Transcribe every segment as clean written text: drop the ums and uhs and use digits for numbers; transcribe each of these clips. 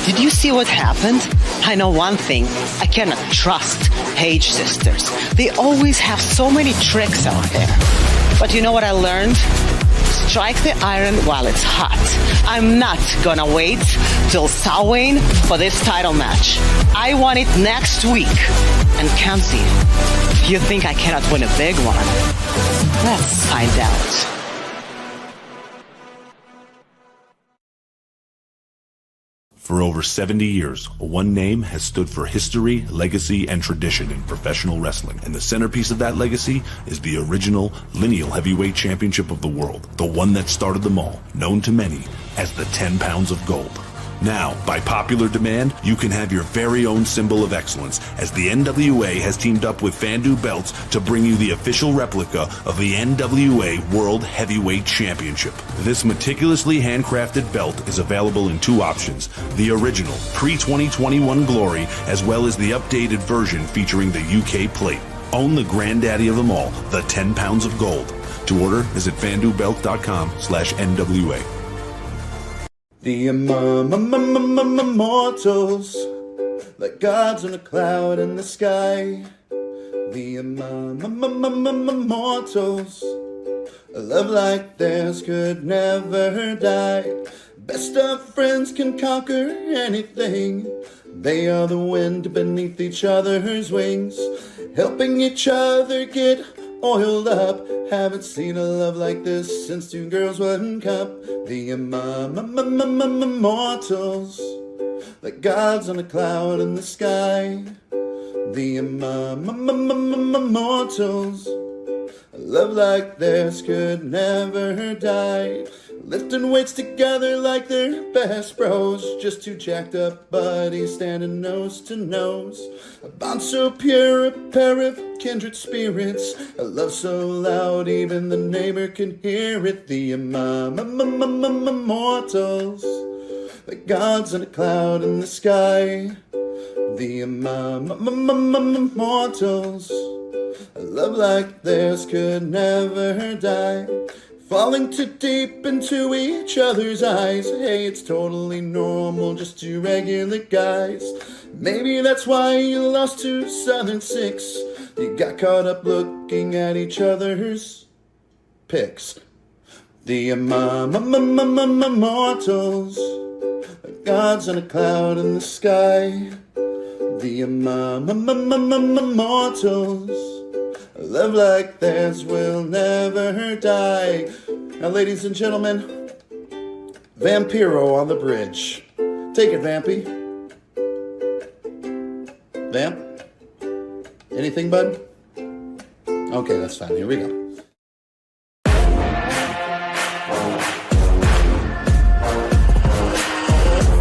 Did you see what happened? I know one thing. I cannot trust Page sisters. They always have so many tricks out there. But you know what I learned? Strike the iron while it's hot. I'm not gonna wait till SAMHAIN for this title match. I want it next week. And Kamsi, you think I cannot win a big one? Let's find out. For over 70 years, one name has stood for history, legacy, and tradition in professional wrestling. And the centerpiece of that legacy is the original lineal heavyweight championship of the world. The one that started them all, known to many as the 10 pounds of gold. Now, by popular demand, you can have your very own symbol of excellence, as the NWA has teamed up with Fandu Belts to bring you the official replica of the NWA World Heavyweight Championship. This meticulously handcrafted belt is available in two options: the original pre-2021 Glory, as well as the updated version featuring the UK plate. Own the granddaddy of them all, the 10 pounds of gold. To order, visit fandubelt.com/NWA. The immortals, like gods on a cloud in the sky. The immortals, a love like theirs could never die. Best of friends can conquer anything. They are the wind beneath each other's wings, helping each other get oiled up. Haven't seen a love like this since Two Girls, One Cup. The immortals, like gods on a cloud in the sky. The immortals, a love like theirs could never die. Lifting weights together like they're best bros. Just two jacked up buddies standing nose to nose. A bond so pure, a pair of kindred spirits. A love so loud even the neighbor can hear it. The immortals, like gods on a cloud in the sky. The immortals, a love like theirs could never die. Falling too deep into each other's eyes. Hey, it's totally normal, just two regular guys. Maybe that's why you lost to Southern Six. You got caught up looking at each other's pics. The immortals, gods on a cloud in the sky. The immortals, a love like theirs will never die. Now, ladies and gentlemen, Vampiro on the bridge. Take it, Vampy. Vamp? Anything, bud? Okay, that's fine. Here we go.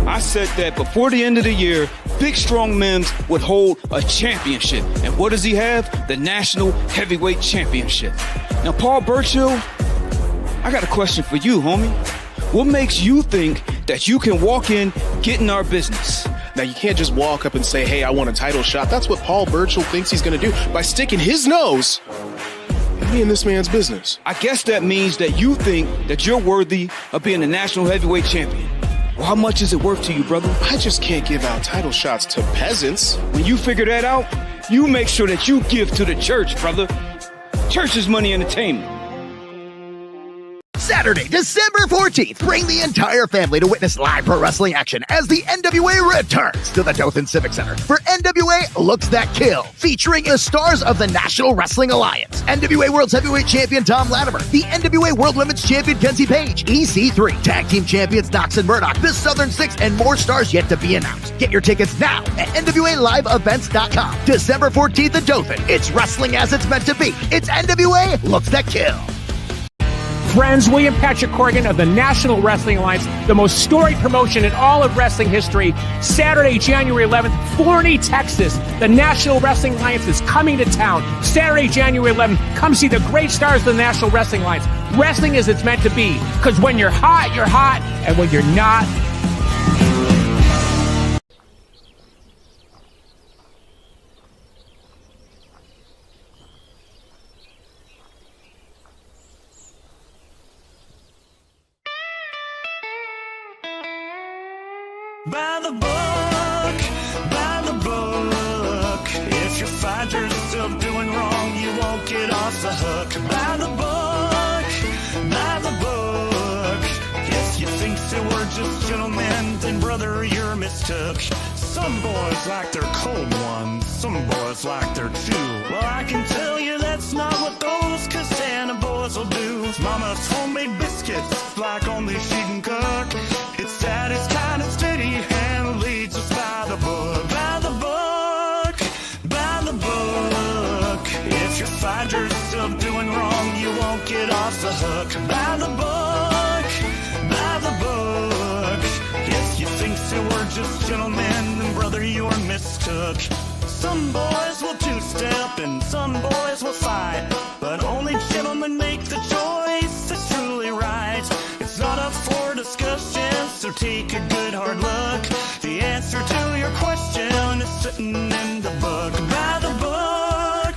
I said that before the end of the year, Big Strong Mims would hold a championship. And what does he have? The National Heavyweight Championship. Now, Paul Burchill, I got a question for you, homie. What makes you think that you can walk in, get in our business? Now, you can't just walk up and say, hey, I want a title shot. That's what Paul Burchill thinks he's going to do by sticking his nose in this man's business. I guess that means that you think that you're worthy of being the National Heavyweight Champion. Well, how much is it worth to you, brother? I just can't give out title shots to peasants. When you figure that out, you make sure that you give to the church, brother. Church is money entertainment. Saturday, December 14th, bring the entire family to witness live pro wrestling action as the NWA returns to the Dothan Civic Center for NWA Looks That Kill, featuring the stars of the National Wrestling Alliance, NWA World's Heavyweight Champion Tom Latimer, the NWA World Women's Champion Kenzie Page, EC3, Tag Team Champions Knox and Murdoch, the Southern Six, and more stars yet to be announced. Get your tickets now at NWALiveEvents.com. December 14th in Dothan. It's wrestling as it's meant to be. It's NWA Looks That Kill. Friends, William Patrick Corrigan of the National Wrestling Alliance, the most storied promotion in all of wrestling history. Saturday, January 11th, Forney, Texas. The National Wrestling Alliance is coming to town. Saturday, January 11th, come see the great stars of the National Wrestling Alliance. Wrestling as it's meant to be. Because when you're hot, and when you're not, By the book, by the book. If you find yourself doing wrong, you won't get off the hook. By the book, by the book. If you think that we're just gentlemen, then brother, you're mistook. Some boys like their cold ones, some boys like their two. Well, I can tell you that's not what those Costanza boys will do. Mama's homemade biscuits, like only she can cook. It's daddy's kind of steady and leads us by the book. By the book, by the book. If you find yourself doing wrong, you won't get off the hook. By the book, by the book. If you think that we're just gentlemen, then brother, you're mistook. Some boys will two-step and some boys will fight, but only gentlemen make the choice that's truly right. It's not up for discussion, so take a good hard look. The answer to your question is sitting in the book. By the book,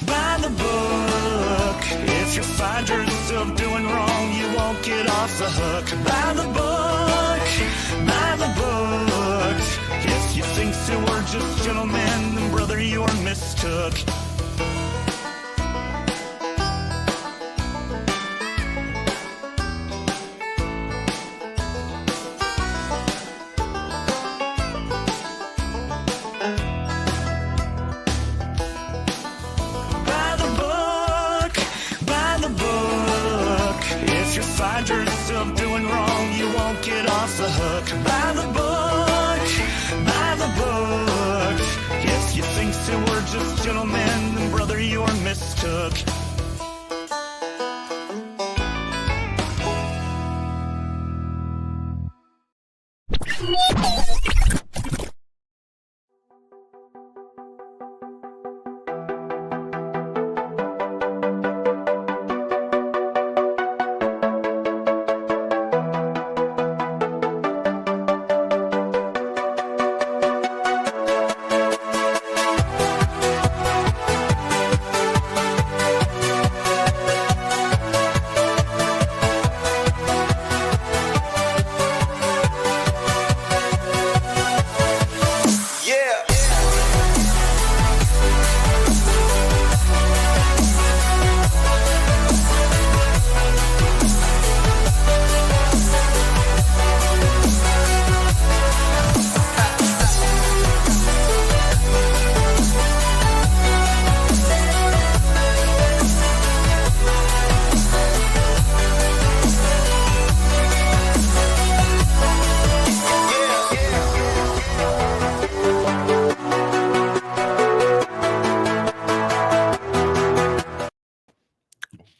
by the book. If you find yourself doing wrong, you won't get off the hook. By the book, by the book. If you think that we're just gentlemen, then brother, you're mistook. By the book, by the book. If you find yourself doing wrong, you won't get off the hook. By the book, by the book. If you think that we're just gentlemen, then brother, you're mistook.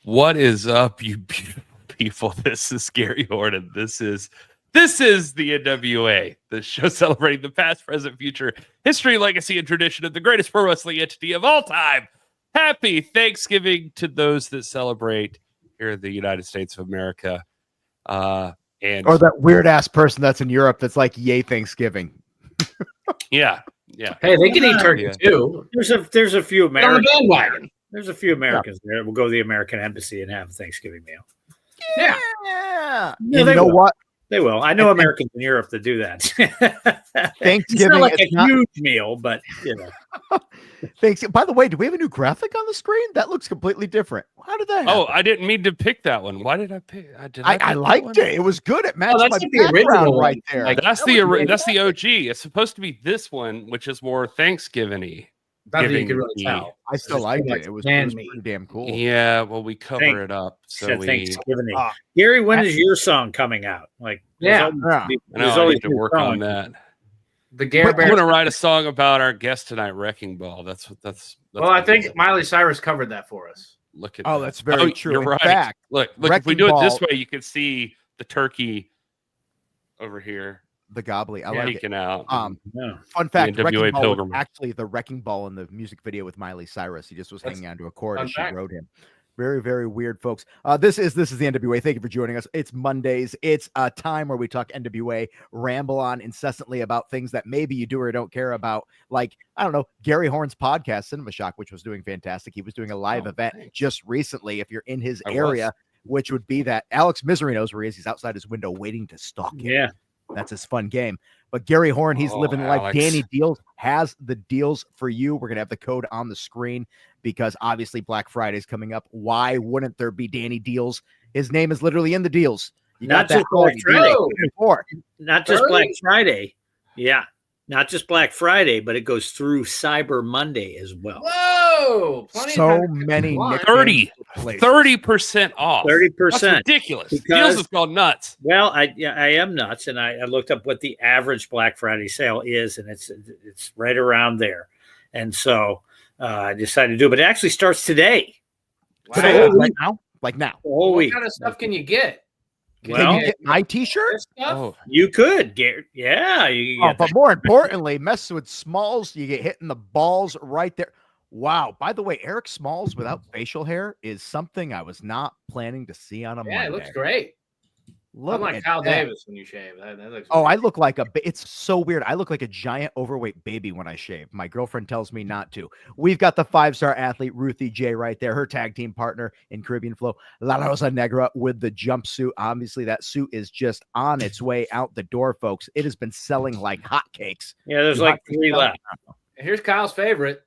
What is up, you beautiful people? This is Gary Horne, and this is the NWA, the show celebrating the past, present, future, history, legacy, and tradition of the greatest pro wrestling entity of all time. Happy Thanksgiving to those that celebrate here in the United States of America. And Or that weird ass person that's in Europe that's like, yay, Thanksgiving. yeah. Hey, they can eat turkey too. There's a few Americans. On the bandwagon. There's a few Americans there. We'll go to the American embassy and have a Thanksgiving meal. Yeah. Yeah, you know what? They will. I know Americans in Europe that do that. Thanksgiving. It's not like a huge meal, but you know. Thanks. By the way, do we have a new graphic on the screen? That looks completely different. How did that happen? Oh, I didn't mean to pick that one. Why did I pick? I liked it. It was good. It matched that's my the original background one. right there. Like, that's the OG. It's supposed to be this one, which is more Thanksgiving-y. Not that you can really tell. I still liked it. It was pretty damn cool. Yeah, well, we cover it up. So Thanksgiving. Gary, when is your song coming out? Like, I need to work on that. The Gary I'm going to write a song about our guest tonight, Wrecking Ball. That's well, I think Miley Cyrus covered that for us. Look at that's very true. You're In right. fact, look, if we do it this way, you can see the turkey over here. The gobbly. I like it. Out. Fun fact, NWA Wrecking Ball Pilgrim. was actually the Wrecking Ball in the music video with Miley Cyrus. He just was hanging onto a cord as she fact. rode him. Very, very weird, folks. This is the NWA. Thank you for joining us. It's Mondays. It's a time where we talk NWA, ramble on incessantly about things that maybe you do or don't care about. Like, I don't know, Gary Horne's podcast, Cinema Shock, which was doing fantastic. He was doing a live event just recently. If you're in his area, which would be that Alex Misery knows where he is. He's outside his window waiting to stalk him. Yeah. That's his fun game. But Gary Horne, he's Oh, living life. Alex. Danny Dealz has the deals for you. We're going to have the code on the screen because obviously Black Friday is coming up. Why wouldn't there be Danny Dealz? His name is literally in the deals. You Not got just Black Friday. Not just Early. Black Friday. Yeah. Not just Black Friday, but it goes through Cyber Monday as well. Whoa! Plenty of So time to many launch. 30% off. 30%. That's ridiculous. Because- Deals is gone nuts. Well, I am nuts, and I looked up what the average Black Friday sale is, and it's right around there. And so I decided to do it, but it actually starts today. Today, right now? Like now. The whole What week. kind of stuff can you get? Well, Can you get my t-shirt? This stuff? Oh, you could get, yeah. You Oh, can but more importantly, mess with Smalls, you get hit in the balls right there. Wow. By the way, Eric Smalls without facial hair is something I was not planning to see on a Yeah, Monday. it looks great. Look I'm like at Kyle that. Davis when you shave. That looks Oh, great. I look like it's so weird. I look like a giant overweight baby when I shave. My girlfriend tells me not to. We've got the 5-star athlete, Ruthie J, right there, her tag team partner in Caribbean Flow, La Rosa Negra with the jumpsuit. Obviously, that suit is just on its way out the door, folks. It has been selling like hotcakes. Yeah, there's like 3 left. Here's Kyle's favorite.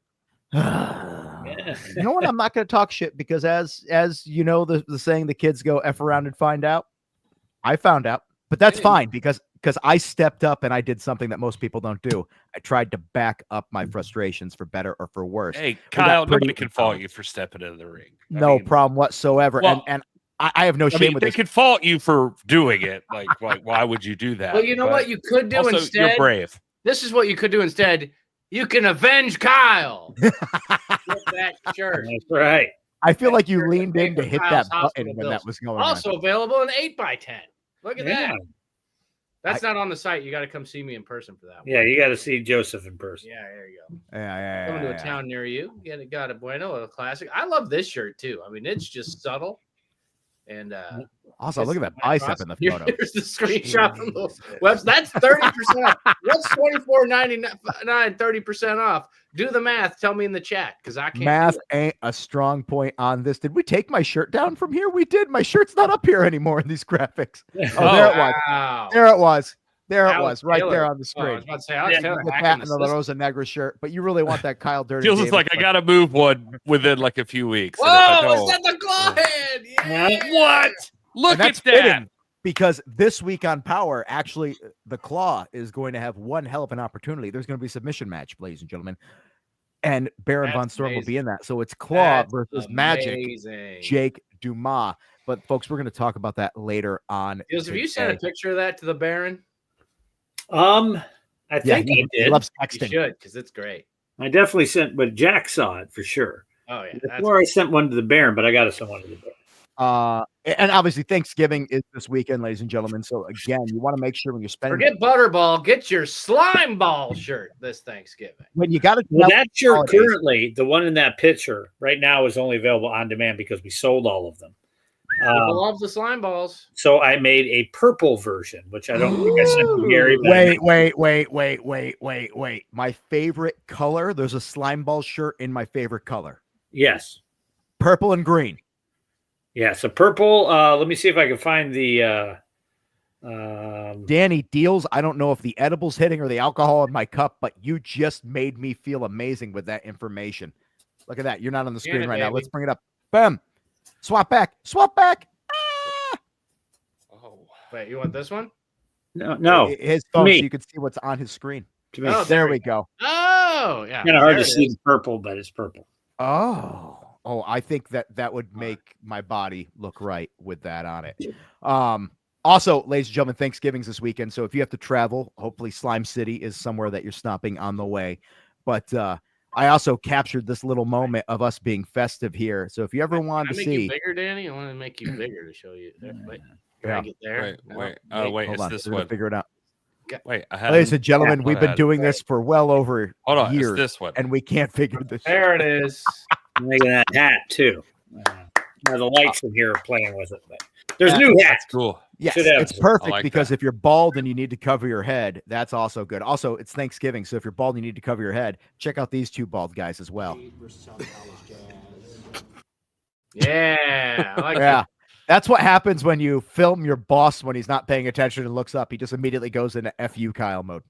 You know what? I'm not going to talk shit because as you know, the saying, the kids go F around and find out. I found out, but that's fine because I stepped up and I did something that most people don't do. I tried to back up my frustrations for better or for worse. hey, We got Kyle, pretty nobody can fault you for stepping into the ring. No problem whatsoever. Well, and I have no I shame mean, with they this. could fault you for doing it. Like, why would you do that? Well, you know But what you could do also, instead? You're brave. This is what you could do instead. You can avenge Kyle. Get that shirt. That's right. I feel like you Shirt leaned to pay in to for hit Kyle's that hospital button when bills. that was going on. Also available in 8x10. Look at Yeah. that. That's not on the site. You got to come see me in person for that one. Yeah, you got to see Joseph in person. Yeah, there you go. Yeah. Coming to a town near you. Got a bueno, a classic. I love this shirt too. I mean, it's just subtle. And Also, look at that bicep in the photo. Here's the screenshot from the website. That's 30% off. What's $24.99, 30% off? Do the math. Tell me in the chat because I can't. Math ain't a strong point on this. Did we take my shirt down from here? We did. My shirt's not up here anymore in these graphics. Oh, there it was. Wow. There it was. There it Alex was, right Taylor. there on the Oh, I screen. was about to say, Alex Taylor The hacking hat the and the La system. Rosa Negra shirt, but you really want that Kyle Dirty. Feels Davis like I got to move one within like a few weeks. and if Whoa, I don't- is that the claw hand? Yeah. What? Look And at that's that. fitting, because this week on Power, actually, the Claw is going to have one hell of an opportunity. There's going to be a submission match, ladies and gentlemen, and Baron Von That's Storm will be amazing. in that. So it's Claw That's versus Magic, amazing. Jake Dumas. But folks, we're going to talk about that later on. Dealz, have you sent a today. picture of that to the Baron? I Yeah, think he I did. loves You texting. should, because it's great. I definitely sent, but Jack saw it for sure. Oh yeah, Before I sent one to the Baron, but I got to send one to the Baron. And obviously Thanksgiving is this weekend, ladies and gentlemen. So again, you want to make sure when you're spending, forget Butterball. Get your slime ball shirt this Thanksgiving. when you got to Well, that shirt holidays. currently, the one in that picture right now, is only available on demand because we sold all of them. People love the slime balls. So I made a purple version, which I don't think I sent to Gary. but I Wait. My favorite color. There's a slime ball shirt in my favorite color. Yes. Purple and green. Yeah. So purple. Let me see if I can find the. Danny Dealz. I don't know if the edible's hitting or the alcohol in my cup, but you just made me feel amazing with that information. Look at that. You're not on the screen right now. baby. Let's bring it up. Bam. Swap back. Oh, Wait, you want this one? No. His phone, me. so you can see what's on his screen. To me, Oh, it's There we go. Oh, yeah. kind of hard there to it see is. the purple, but it's purple. Oh, I think that would make my body look right with that on it. Also, ladies and gentlemen, Thanksgiving's this weekend. So if you have to travel, hopefully Slime City is somewhere that you're stopping on the way. But I also captured this little moment of us being festive here. So if you ever wanted Can I to make see, you bigger, Danny? I want to make you bigger to show you. Wait, can I Yeah. get there? wait. No, Wait, hold it's on, this we're gonna one. figure it out. Wait, I have. Ladies and gentlemen, we've been ahead. doing this for well over Hold on, years, it's this one. and we can't figure this. There it is. I'm making that hat too. The lights in here are playing with it. But there's new hats. Cool. Yes, Should have it's it. perfect I like because that. if you're bald and you need to cover your head, that's also good. Also, it's Thanksgiving, so if you're bald and you need to cover your head, check out these two bald guys as well. Yeah, I like Yeah, that's what happens when you film your boss when he's not paying attention and looks up. He just immediately goes into "F you, Kyle" mode.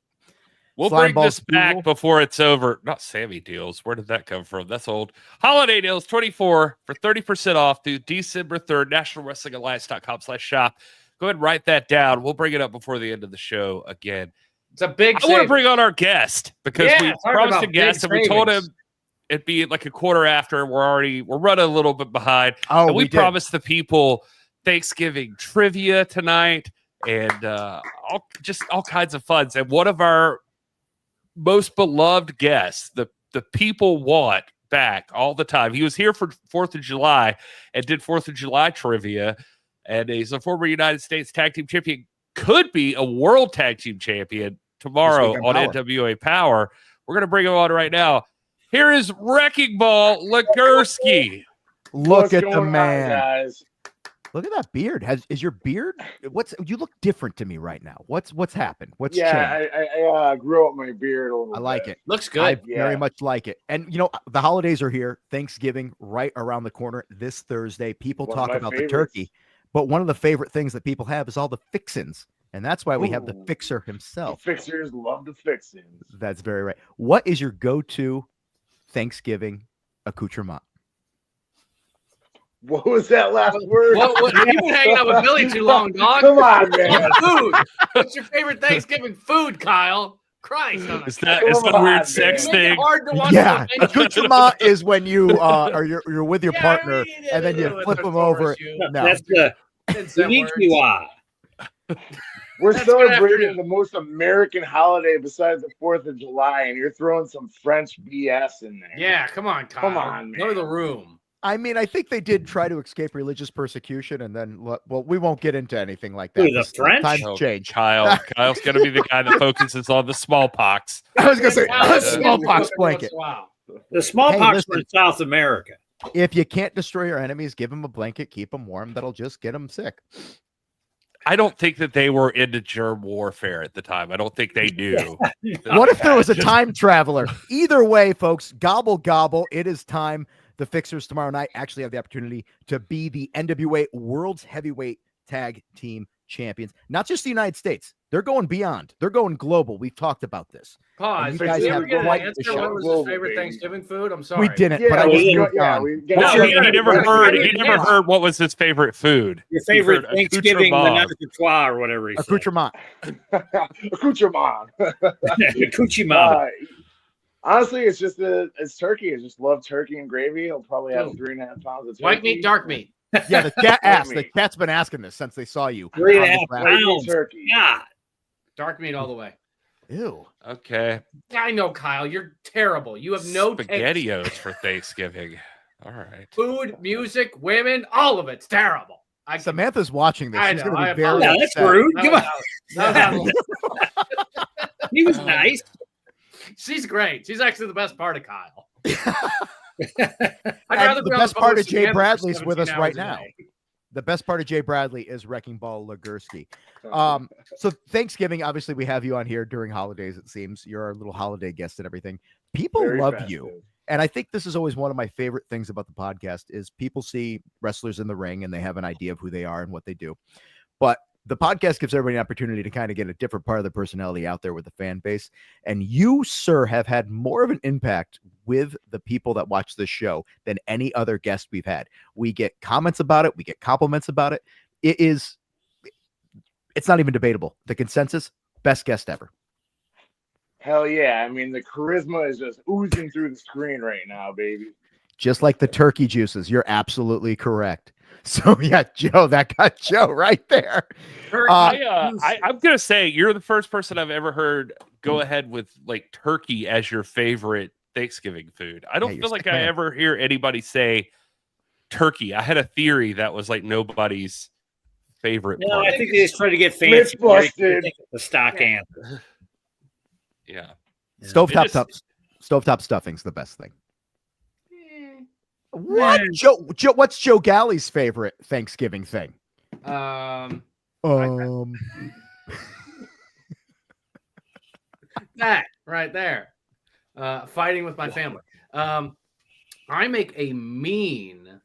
We'll Slime bring Ball this back Spool. before it's over. Not Sammy Dealz. Where did that come from? That's old. Holiday Deals 24 for 30% off through December 3rd. NationalWrestlingAlliance.com/shop. Go ahead and write that down. We'll bring it up before the end of the show again. It's a big I want to bring on our guest because we talk promised a about guest big and we told him savings. it'd be like a quarter after. We're running a little bit behind. Oh, and we we did. promised the people Thanksgiving trivia tonight and all kinds of fun. And one of our most beloved guests, the people want back all the time. He was here for 4th of July and did 4th of July trivia, and he's a former United States Tag Team Champion, could be a World Tag Team Champion tomorrow on NWA Power. We're going to bring him on right now. Here is Wrecking Ball Ligursky. Look at the going on, man. guys? Look at that beard. Is your beard? You look different to me right now. What's happened? What's changed? I grew up my beard a little I like bit. it. Looks good. I very much like it. And the holidays are here. Thanksgiving right around the corner this Thursday. People One of talk my about favorites. the turkey, but one of the favorite things that people have is all the fixins. And that's why we have the fixer The himself. fixers love the fixings. That's very right. What is your go-to Thanksgiving accoutrement? What was that last word? What, you've been hanging out with Billy too long, dog. Come on, man. Food. What's your favorite Thanksgiving food, Kyle? Christ. Is that a Come weird on, sex Make it thing? hard to watch Yeah, the menu. accoutrement is when you're with your partner and then you with flip the them over. chorus, you- No, That's the It's that word. Konnichiwa. We're That's good celebrating afternoon. the most American holiday besides the 4th of July, and you're throwing some French BS in there. Yeah, come on, Kyle. Come on, Go to man. the room. I mean, I think they did try to escape religious persecution, and then, well, we won't get into anything like that. Who, the This- French? Times Oh, change. Kyle's going to be the guy that focuses on the smallpox. I was going to say, Kyle, smallpox every blanket. once in a while. The smallpox listen. were in South America. If you can't destroy your enemies, give them a blanket, keep them warm. That'll just get them sick. I don't think that they were into germ warfare at the time. I don't think they knew. What if there was a time traveler? Either way, folks, gobble, gobble. It is time. The Fixers tomorrow night actually have the opportunity to be the NWA World's Heavyweight Tag Team Champions. Not just the United States. They're going beyond. They're going global. We've talked about this. Pause. you Did guys we have ever get an quite the answer? show. What was Global, his favorite baby. Thanksgiving food? I'm sorry. We didn't, Yeah, but I we just did. moved yeah, on. we No, No, he never heard. He never heard what was his favorite food. Your favorite He heard Thanksgiving accoutrement. menage or whatever he said. Accoutrement. accoutrement. Accoutrement. Honestly, it's turkey. I just love turkey and gravy. He'll probably have 3.5 pounds of turkey. White meat, dark meat. Yeah, the cat asked. The meat. cat's been asking this since they saw you. 3.5 White meat pounds. turkey. God. Dark meat all the way. Ew. Okay. Yeah, I know, Kyle. You're terrible. You have no taste. SpaghettiOs for Thanksgiving. All right. Food, music, women, all of it's terrible. Samantha's watching this. I She's know, going I to be very Yeah, that's upset. rude. That Come was- on. that was- He was nice. She's great. She's actually the best part of Kyle. I'd And rather the be on best phone part with of Jay Samantha for Bradley's with 17 us right hours a now. day. The best part of Jay Bradley is Wrecking Ball Ligursky. So Thanksgiving, obviously, we have you on here during holidays. It seems you're our little holiday guest and everything. People Very love festive. you, and I think this is always one of my favorite things about the podcast is people see wrestlers in the ring and they have an idea of who they are and what they do. But the podcast gives everybody an opportunity to kind of get a different part of their personality out there with the fan base. And you, sir, have had more of an impact with the people that watch this show than any other guest we've had. We get comments about it. We get compliments about it. It's not even debatable. The consensus, best guest ever. Hell yeah. I mean, the charisma is just oozing through the screen right now, baby. Just like the turkey juices. You're absolutely correct. So yeah, Joe, that got Joe right there. I'm gonna say you're the first person I've ever heard go ahead with like turkey as your favorite Thanksgiving food. I don't Yeah, you're feel like sick I man. ever hear anybody say turkey. I had a theory that was like nobody's favorite. No, part. I think they just try to get fancy. Myth-busted. The stock answer. Yeah. Stovetop stuffing's the best thing. What? Joe, what's Joe Galli's favorite Thanksgiving thing? That right there. Fighting with my family. I make a mean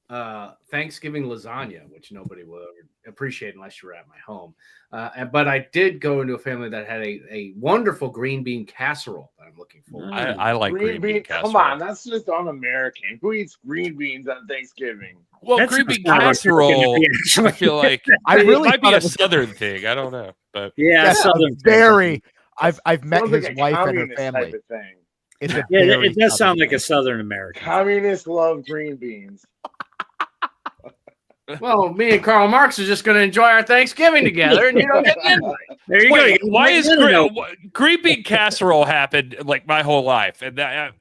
Thanksgiving lasagna, which nobody would appreciate unless you were at my home. But I did go into a family that had a wonderful green bean casserole that I'm looking for. I like green bean casserole. Come on, that's just un-American. Who eats green beans on Thanksgiving? Well, That's green bean not casserole, American. I feel like I really it might be thought a it was- southern thing. I don't know, but Yeah, Southern very. I've met Sounds his like a wife and her communist family. type of thing. It's a Yeah, very it does sound Southern like a thing. Southern American. Communists love green beans. Well, me and Karl Marx are just going to enjoy our Thanksgiving together, and you don't get the invite. There you wait, go. why is green? green bean casserole happened like my whole life, and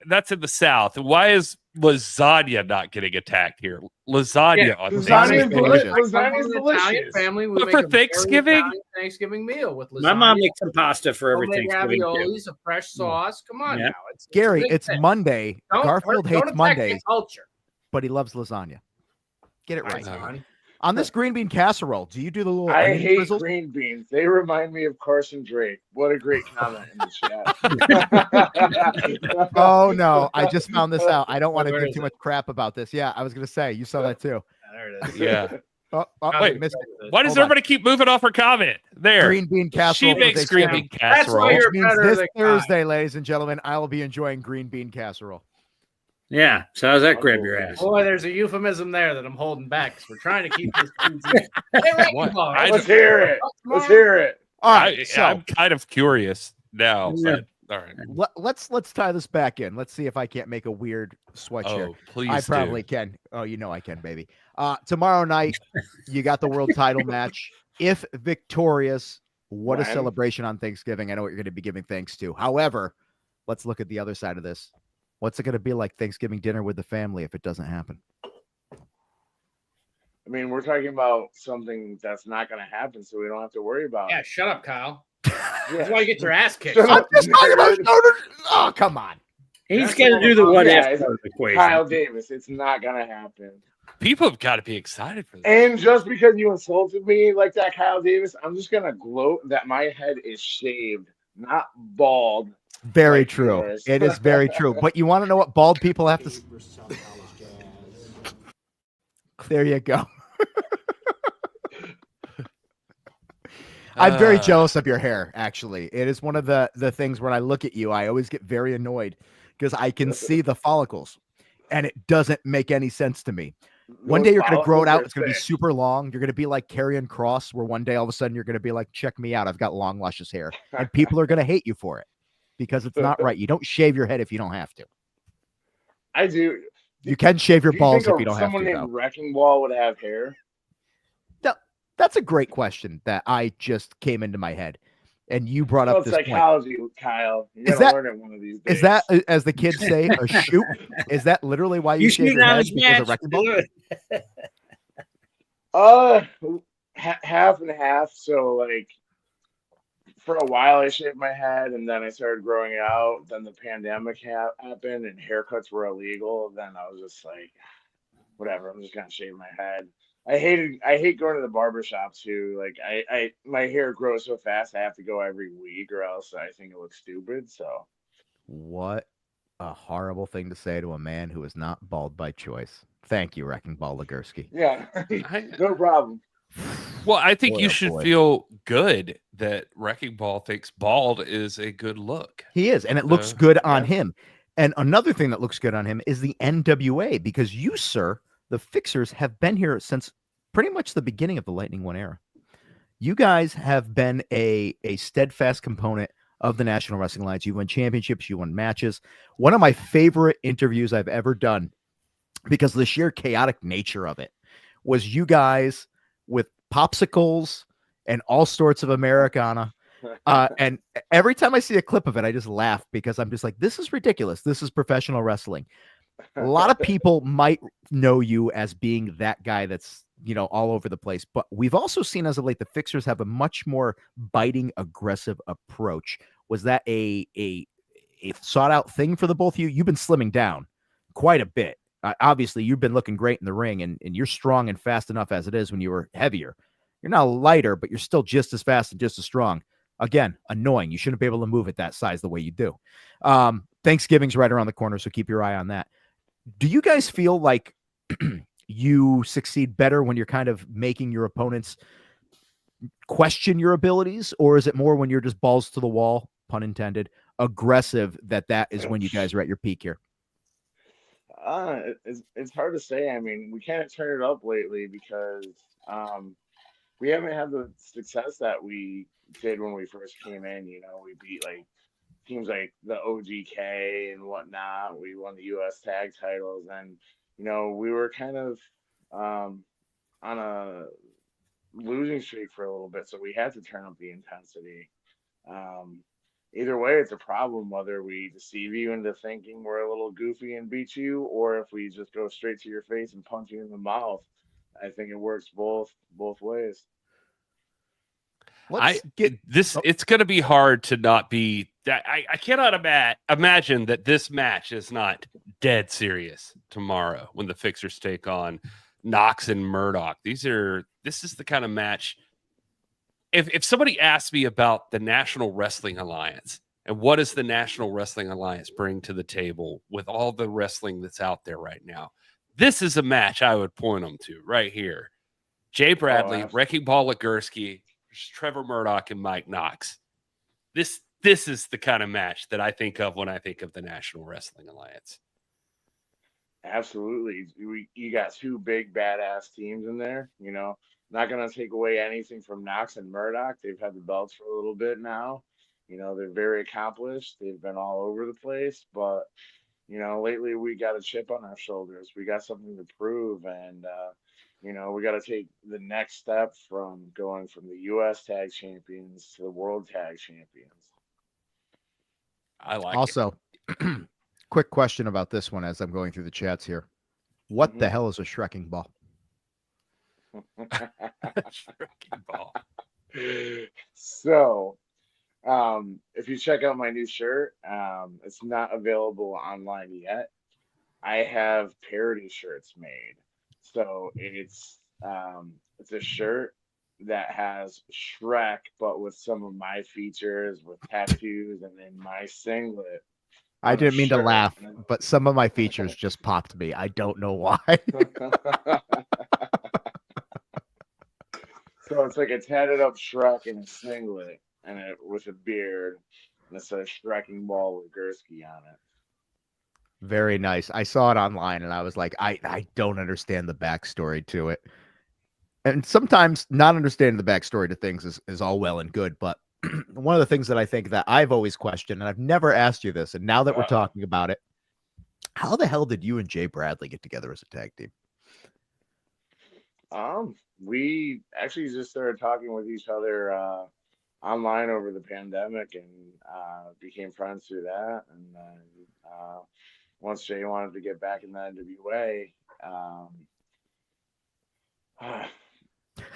that's in the South? Why is lasagna not getting attacked here? Lasagna Yeah, on lasagna Thanksgiving. is I'm from Lasagna's an Italian delicious. family. We But make for a very Thanksgiving? Italian Thanksgiving meal with lasagna. My mom makes some pasta for every homemade Thanksgiving. too. raviolis, a fresh sauce. Come on Yeah. now, it's a Gary, big it's thing. Monday. Garfield don't hates attack the Mondays, culture. but he loves lasagna. Get it All right. right, son. On this green bean casserole, do you do the little I onion hate drizzles? green beans. They remind me of Carson Drake. What a great comment in the chat. Oh no, I just found this out. I don't want to Where give is too it? much crap about this. Yeah, I was gonna say you saw that too. There it is. Yeah. Oh, Wait, missed it. Why does Hold on. everybody keep moving off her comment? There, Green bean casserole. she for makes green Thanksgiving. bean That's why casserole. you're Which means better this than Thursday, ladies and gentlemen, I will be enjoying green bean casserole. Yeah. So how's that grab your ass? Boy, there's a euphemism there that I'm holding back because we're trying to keep this PG. Hey, Wrecking What? Ball, I- Let's hear it. Let's hear it. All right, so I'm kind of curious now. Yeah. But, all right. let's tie this back in. Let's see if I can't make a weird switch here. Oh, please. I probably can. Oh, you know I can, baby. Tomorrow night, you got the world title match. If victorious, what a When? celebration on Thanksgiving. I know what you're going to be giving thanks to. However, let's look at the other side of this. What's it going to be like Thanksgiving dinner with the family if it doesn't happen? I mean, we're talking about something that's not going to happen, so we don't have to worry about Yeah, it. shut up, Kyle. Yeah. That's why you get your ass kicked. Shut I'm up. just talking about. Oh, come on. He's That's got to all do the about- what Yeah, if it's part of the equation. Kyle Davis, it's not going to happen. People have got to be excited for this. And just because you insulted me like that, Kyle Davis, I'm just going to gloat that my head is shaved, not bald. Very Like true. yours. It is very true. But you want to know what bald people have to? There you go. I'm very jealous of your hair, actually. It is one of the things when I look at you, I always get very annoyed because I can see the follicles and it doesn't make any sense to me. One day you're going to grow it out. It's going to be super long. You're going to be like Karrion Kross, where one day all of a sudden you're going to be like, check me out. I've got long, luscious hair. And people are going to hate you for it because it's not right. You don't shave your head if you don't have to. I do. You can shave your Do balls think if you don't have to, someone though. named Wrecking Ball would have hair? That's a great question that I just came into my head. And you brought Well, up it's this point. psychology, Kyle. You Is gotta that- learn it one of these days. Is that, as the kids say, a shoot? Is that literally why you shave shoot your on head his because of match. wrecking ball? Do it. Half and half. So like for a while I shaved my head and then I started growing it out. Then the pandemic happened and haircuts were illegal. Then I was just like, whatever, I'm just gonna shave my head. I hate going to the barber shop too. Like I my hair grows so fast I have to go every week or else I think it looks stupid. So What a horrible thing to say to a man who is not bald by choice. Thank you, Wrecking Ball Legursky. yeah, no problem. Well, I think Boy, you oh should boy. feel good that Wrecking Ball thinks bald is a good look. He is, and it looks good on him. And another thing that looks good on him is the NWA, because you, sir, the Fixers, have been here since pretty much the beginning of the Lightning One era. You guys have been a steadfast component of the National Wrestling Alliance. You won championships, you won matches. One of my favorite interviews I've ever done, because of the sheer chaotic nature of it, was you guys with popsicles and all sorts of Americana. And every time I see a clip of it, I just laugh because I'm just like, this is ridiculous. This is professional wrestling. A lot of people might know you as being that guy that's, you know, all over the place. But we've also seen as of late, the Fixers have a much more biting, aggressive approach. Was that a sought out thing for the both of you? You've been slimming down quite a bit. Obviously, you've been looking great in the ring, and you're strong and fast enough as it is when you were heavier. You're now lighter, but you're still just as fast and just as strong. Again, annoying. You shouldn't be able to move at that size the way you do. Thanksgiving's right around the corner, so keep your eye on that. Do you guys feel like you succeed better when you're kind of making your opponents question your abilities, or is it more when you're just balls to the wall, pun intended, aggressive, that is when you guys are at your peak here? It's hard to say. I mean, we can't turn it up lately because we haven't had the success that we did when we first came in. You know, we beat like teams like the OGK and whatnot. We won the U.S. tag titles, and you know, we were kind of on a losing streak for a little bit, so we had to turn up the intensity. Either way, it's a problem whether we deceive you into thinking we're a little goofy and beat you, or if we just go straight to your face and punch you in the mouth. I think it works both ways. It's going to be hard to not be that. I cannot imagine that this match is not dead serious tomorrow when the Fixers take on Knox and Murdoch. This is the kind of match. If somebody asked me about the National Wrestling Alliance and what does the National Wrestling Alliance bring to the table with all the wrestling that's out there right now, this is a match I would point them to right here. Jay Bradley, Wrecking Ball Legursky, Trevor Murdoch, and Mike Knox. This is the kind of match that I think of when I think of the National Wrestling Alliance. Absolutely. You got two big badass teams in there, you know. Not going to take away anything from Knox and Murdoch. They've had the belts for a little bit now. You know, they're very accomplished. They've been all over the place. But, you know, lately we got a chip on our shoulders. We got something to prove. And, you know, we got to take the next step from going from the U.S. Tag Champions to the World Tag Champions. I like also, quick question about this one as I'm going through the chats here. What the hell is a Shrekking Ball? Ball. So, if you check out my new shirt, it's not available online yet. I have parody shirts made. So it's a shirt that has Shrek, but with some of my features, with tattoos, and then my singlet. I didn't mean to laugh, but some of my features just popped me. I don't know why. So it's like a tatted up Shrek in a singlet and with a beard, and it says Shrekking Ball with Gursky on it. Very nice. I saw it online and I was like, I don't understand the backstory to it. And sometimes not understanding the backstory to things is all well and good. But one of the things that I think that I've always questioned, and I've never asked you this, and now that we're talking about it, how the hell did you and Jay Bradley get together as a tag team? We actually just started talking with each other online over the pandemic and became friends through that. And once Jay wanted to get back in the NWA,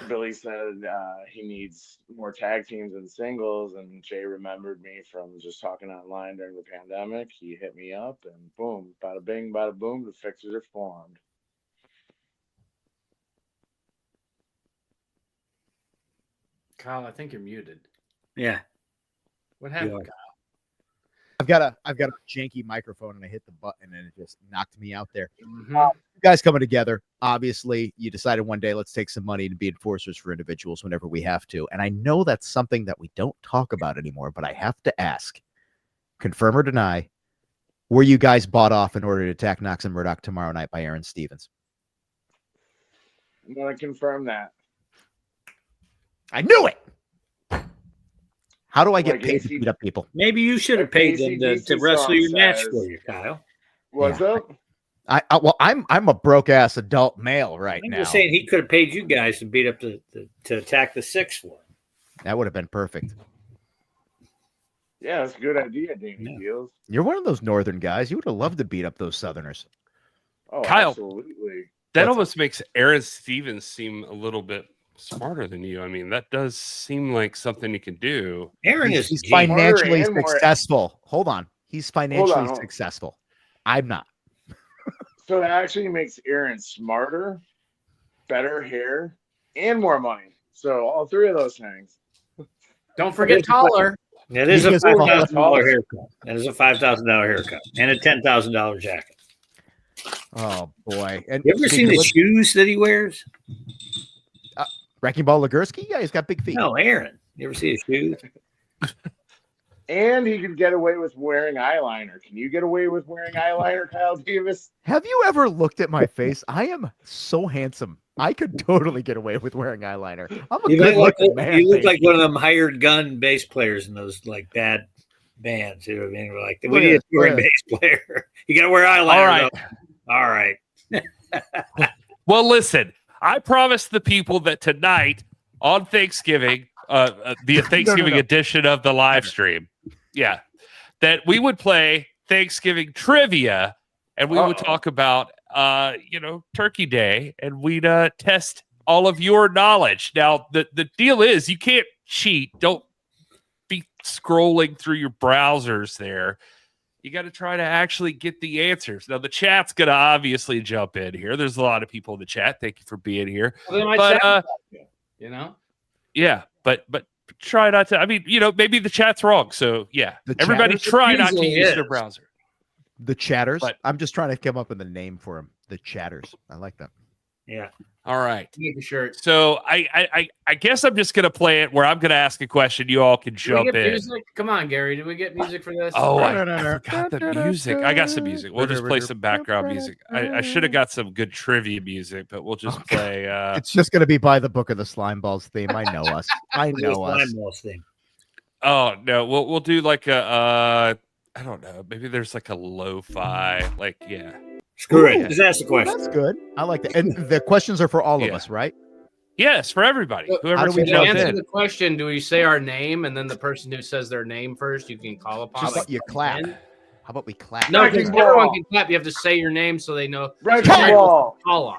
Billy said he needs more tag teams and singles, and Jay remembered me from just talking online during the pandemic. He hit me up, and boom, bada bing, bada boom, the Fixers are formed. Kyle, I think you're muted. Yeah. What happened, Kyle? I've got a janky microphone and I hit the button and it just knocked me out there. Mm-hmm. You guys coming together. Obviously, you decided one day, let's take some money to be enforcers for individuals whenever we have to. And I know that's something that we don't talk about anymore, but I have to ask, confirm or deny, were you guys bought off in order to attack Knox and Murdoch tomorrow night by Aaron Stevens? I'm going to confirm that. I knew it. How do I get paid to beat up people? Maybe you should have paid them to wrestle your match for you, Kyle. What's up? I'm a broke ass adult male right now. I'm just saying he could have paid you guys to beat up to attack the six for him. That would have been perfect. Yeah, that's a good idea, Danny Dealz. You're one of those northern guys. You would have loved to beat up those southerners. Oh, Kyle, absolutely. That almost makes Aaron Stevens seem a little bit smarter than you. I mean, that does seem like something you can do. Aaron is he's financially successful. Hold on. He's financially successful. I'm not. So that actually makes Aaron smarter, better hair, and more money. So all three of those things. Don't forget taller. It is a $4,000 haircut. That is a $5,000 haircut and a $10,000 jacket. Oh boy! And You ever seen the shoes that he wears? Wrecking Ball Legursky? Yeah, he's got big feet. No, Aaron. You ever see his shoes? And he could get away with wearing eyeliner. Can you get away with wearing eyeliner, Kyle Davis? Have you ever looked at my face? I am so handsome. I could totally get away with wearing eyeliner. I'm a You good look like, looking man. you look baby. like one of them hired gun bass players in those like bad bands. You know what I mean? We're like, we Look need at a touring this. bass player. You got to wear eyeliner. All right. Though. All right. Well, listen, I promised the people that tonight on Thanksgiving, the Thanksgiving edition of the live stream, that we would play Thanksgiving trivia and we would talk about, Turkey Day, and we'd test all of your knowledge. Now, the deal is you can't cheat. Don't be scrolling through your browsers there. You got to try to actually get the answers. Now, the chat's going to obviously jump in here. There's a lot of people in the chat. Thank you for being here. But, yeah, but try not to. I mean, maybe the chat's wrong. So, yeah, everybody try not to use their browser. The Chatters. But- I'm just trying to come up with a name for them. The Chatters. I like that. Yeah. All right. Make sure. So I guess I'm just gonna play it where I'm gonna ask a question. You all can Did we jump get in. music? Come on, Gary. Did we get music for this? Oh, I forgot the music. I got some music. We'll just play some background music. I should have got some good trivia music, but we'll just play. It's just going to be by the book of the Slime Balls theme. I know us. I know us. Slime Balls thing. Oh no, we'll do like a I don't know. Maybe there's like a lo-fi, Screw it. Just ask the question. That's good. I like that. And the questions are for all of us, right? Yes, for everybody. How Whoever do we can jump answer in. the question? Do we say our name and then the person who says their name first, you can call upon? Just you clap. How about we clap? No, because everyone can clap. You have to say your name so they know. Call on.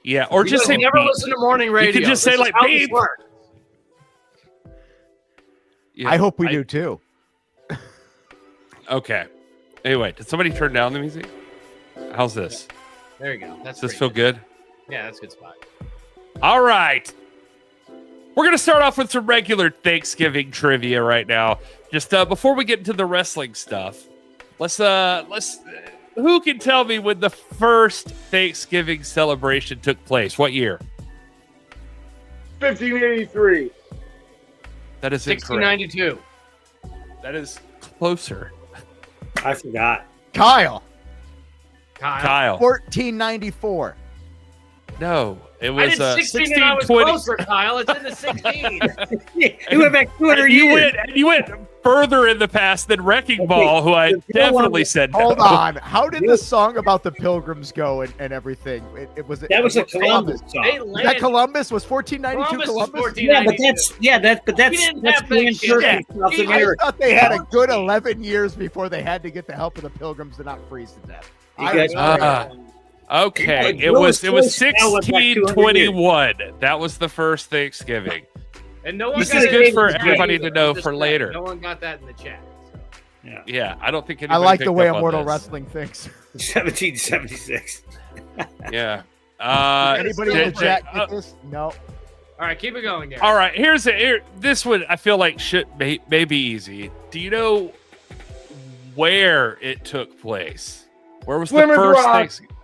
Yeah, or You just guys say never beep. listen to morning radio. You can just say This is like how this beep. works. Yeah, I hope we do too. Okay. Anyway, did somebody turn down the music? How's this? There you go. That's Does this pretty feel good? Yeah, that's a good spot. All right. We're going to start off with some regular Thanksgiving trivia right now. Just before we get into the wrestling stuff, let's who can tell me when the first Thanksgiving celebration took place? What year? 1583. That is incorrect. 1692. That is closer. I forgot. Kyle. 1494. No, it I was did 16 and I was 1620. closer, Kyle. It's in the 16. You went back 200 years. You went further in the past than Wrecking Ball, who I definitely said no. Hold on. How did the song about the Pilgrims go and everything? That was a Columbus song. That Columbus was 1492. Columbus. Yeah, but that's didn't that's have Grand that Turkey, shit. South I America. thought they had a good 11 years before they had to get the help of the Pilgrims to not freeze to death. You guys Okay, It was 1621. That was the first Thanksgiving. And no one This got is it good in for the everybody chat. to know Just for that. later. No one got that in the chat. Yeah, I don't think I anybody like the picked way up on Immortal this. Wrestling thinks. 1776. Yeah. Anybody in the chat get this? No. All right, keep it going, Gary. All right, this one I feel like may be easy. Do you know where it took place? Where was Plymouth the first Rock. Thanksgiving?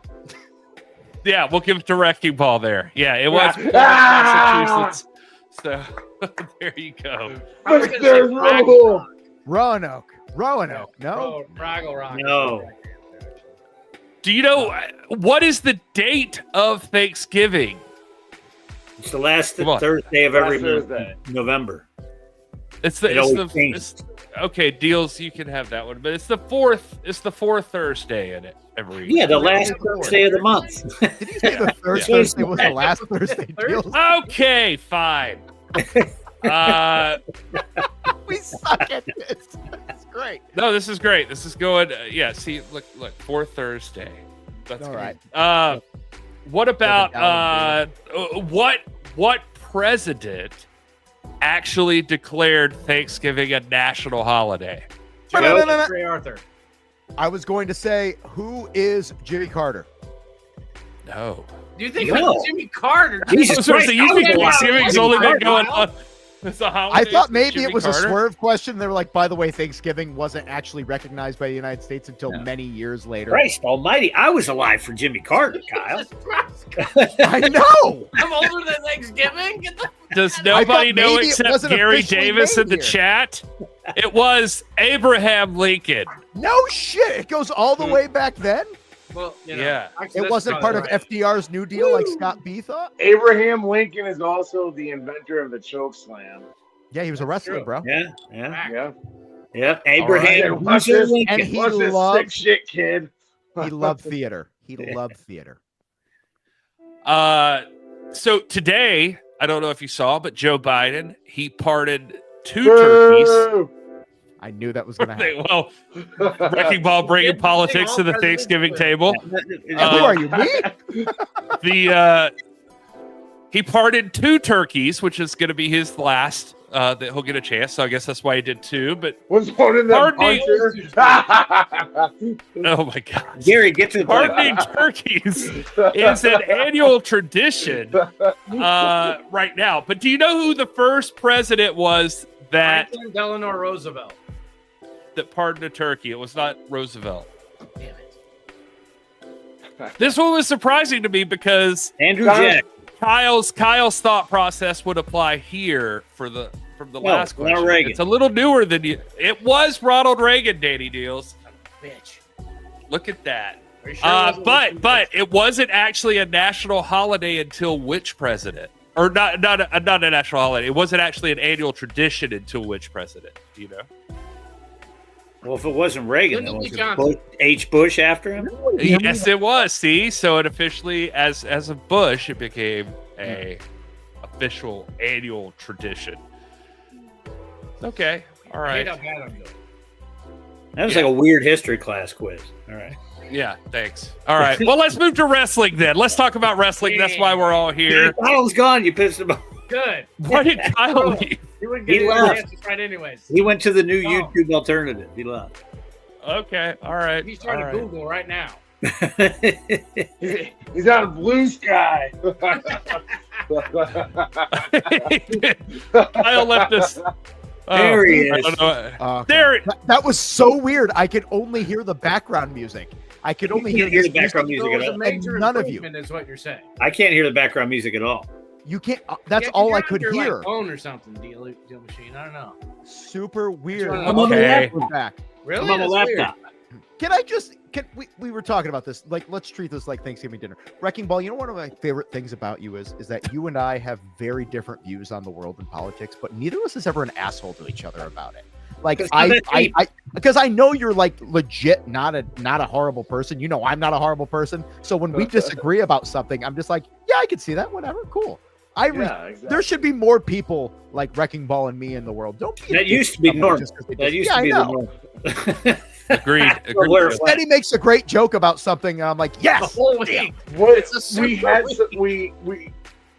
Yeah, we'll give it to Wrecking Ball there. Yeah, it was Plymouth, Massachusetts. So there you go. I was gonna say Roanoke. No. Fraggle Rock. No. Do you know what is the date of Thanksgiving? It's the last Come on. Thursday of every Last month, Thursday. November. Okay, Dealz, you can have that one, but it's the fourth Thursday in it every. Yeah, the last Thursday of the month. Did you say the third Thursday was the last Thursday? Deals? Okay, fine. We suck at this. That's great. No, this is great. This is going. See, look, fourth Thursday. That's All good. right. What about what president actually declared Thanksgiving a national holiday? Ray Arthur. I was going to say, who is Jimmy Carter? No. Do you think No. it's Jimmy Carter? Jesus So Christ, you think I was Thanksgiving's watching only been Jimmy going Carter. on? holiday I thought for maybe Jimmy it was Carter? a swerve question. They were like, by the way, Thanksgiving wasn't actually recognized by the United States until many years later. Christ almighty. I was alive for Jimmy Carter, Kyle. I know. I'm older than Thanksgiving. Get the Does I nobody thought know maybe it except wasn't Gary officially Davis made in the here. chat? It was Abraham Lincoln. No shit. It goes all the way back then. well, Yeah. actually, It that's wasn't part probably of right. FDR's New Deal like Scott B thought. Abraham Lincoln is also the inventor of the choke slam. Yeah, he was a wrestler, bro. Yeah. Yeah. Yeah. Abraham Watch Lincoln. this, And he watch this sick loved shit, kid. he loved theater. He loved theater. So today, I don't know if you saw, but Joe Biden, he pardoned 2 turkeys. Boo! I knew that was gonna happen. Well, Wrecking Ball bringing politics to the Thanksgiving table. Who are you, me? He pardoned 2 turkeys, which is going to be his last that he'll get a chance. So I guess that's why he did 2. But Was one of them Pardoning- punchers? oh my god, Gary, get to the point. pardoning turkeys is an annual tradition right now. But do you know who the first president was that Franklin Delano Roosevelt. pardoned a turkey? It was not Roosevelt. Damn it. This one was surprising to me because Andrew Jack. Kyle's thought process would apply here from the last Ronald question. Reagan. It's a little newer than you. It was Ronald Reagan, Danny Dealz. Bitch. Look at that. Are you sure it wasn't But it wasn't actually a national holiday until which president? Or not a national holiday. It wasn't actually an annual tradition until which president? Do you know? Well, if it wasn't Reagan, Lyndon then was B. it Johnson. H. Bush after him? Yes, it was. See, so it officially, as a Bush, it became a official annual tradition. Okay, all I hate right. how bad I'm doing. That was like a weird history class quiz. All right. Yeah, thanks. All right. Well, let's move to wrestling then. Let's talk about wrestling. That's why we're all here. Kyle's gone. You pissed him off. Good. Why did Kyle leave? You wouldn't He get any left. answers right anyways. He went to the new Oh. YouTube alternative. He left. Okay, all right. He's trying all to right. Google right now. He's on Blue Sky. Kyle left us. There he I is. don't know. Okay. There. That was so weird. I could only hear the background music. I could only can't hear hear this the background music, music There at was a all. and major none of you. improvement is what you're saying. I can't hear the background music at all. You can't. That's Yeah, all you're I on could your, hear. Like, phone or something, deal machine. I don't know. Super weird. That's I'm on the Okay. laptop. Back. Really? I'm on the That's weird. laptop. Can I just? We were talking about this. Like, let's treat this like Thanksgiving dinner. Wrecking Ball. You know, one of my favorite things about you is that you and I have very different views on the world and politics, but neither of us is ever an asshole to each other about it. Like because I know you're like legit not a horrible person. You know, I'm not a horrible person. So when we disagree about something, I'm just like, yeah, I can see that. Whatever, cool. There should be more people like Wrecking Ball and me in the world. Don't be. That used to be normal. That used to be the normal. Agreed. Where- Agreed. Then he makes a great joke about something, and I'm like, yes. What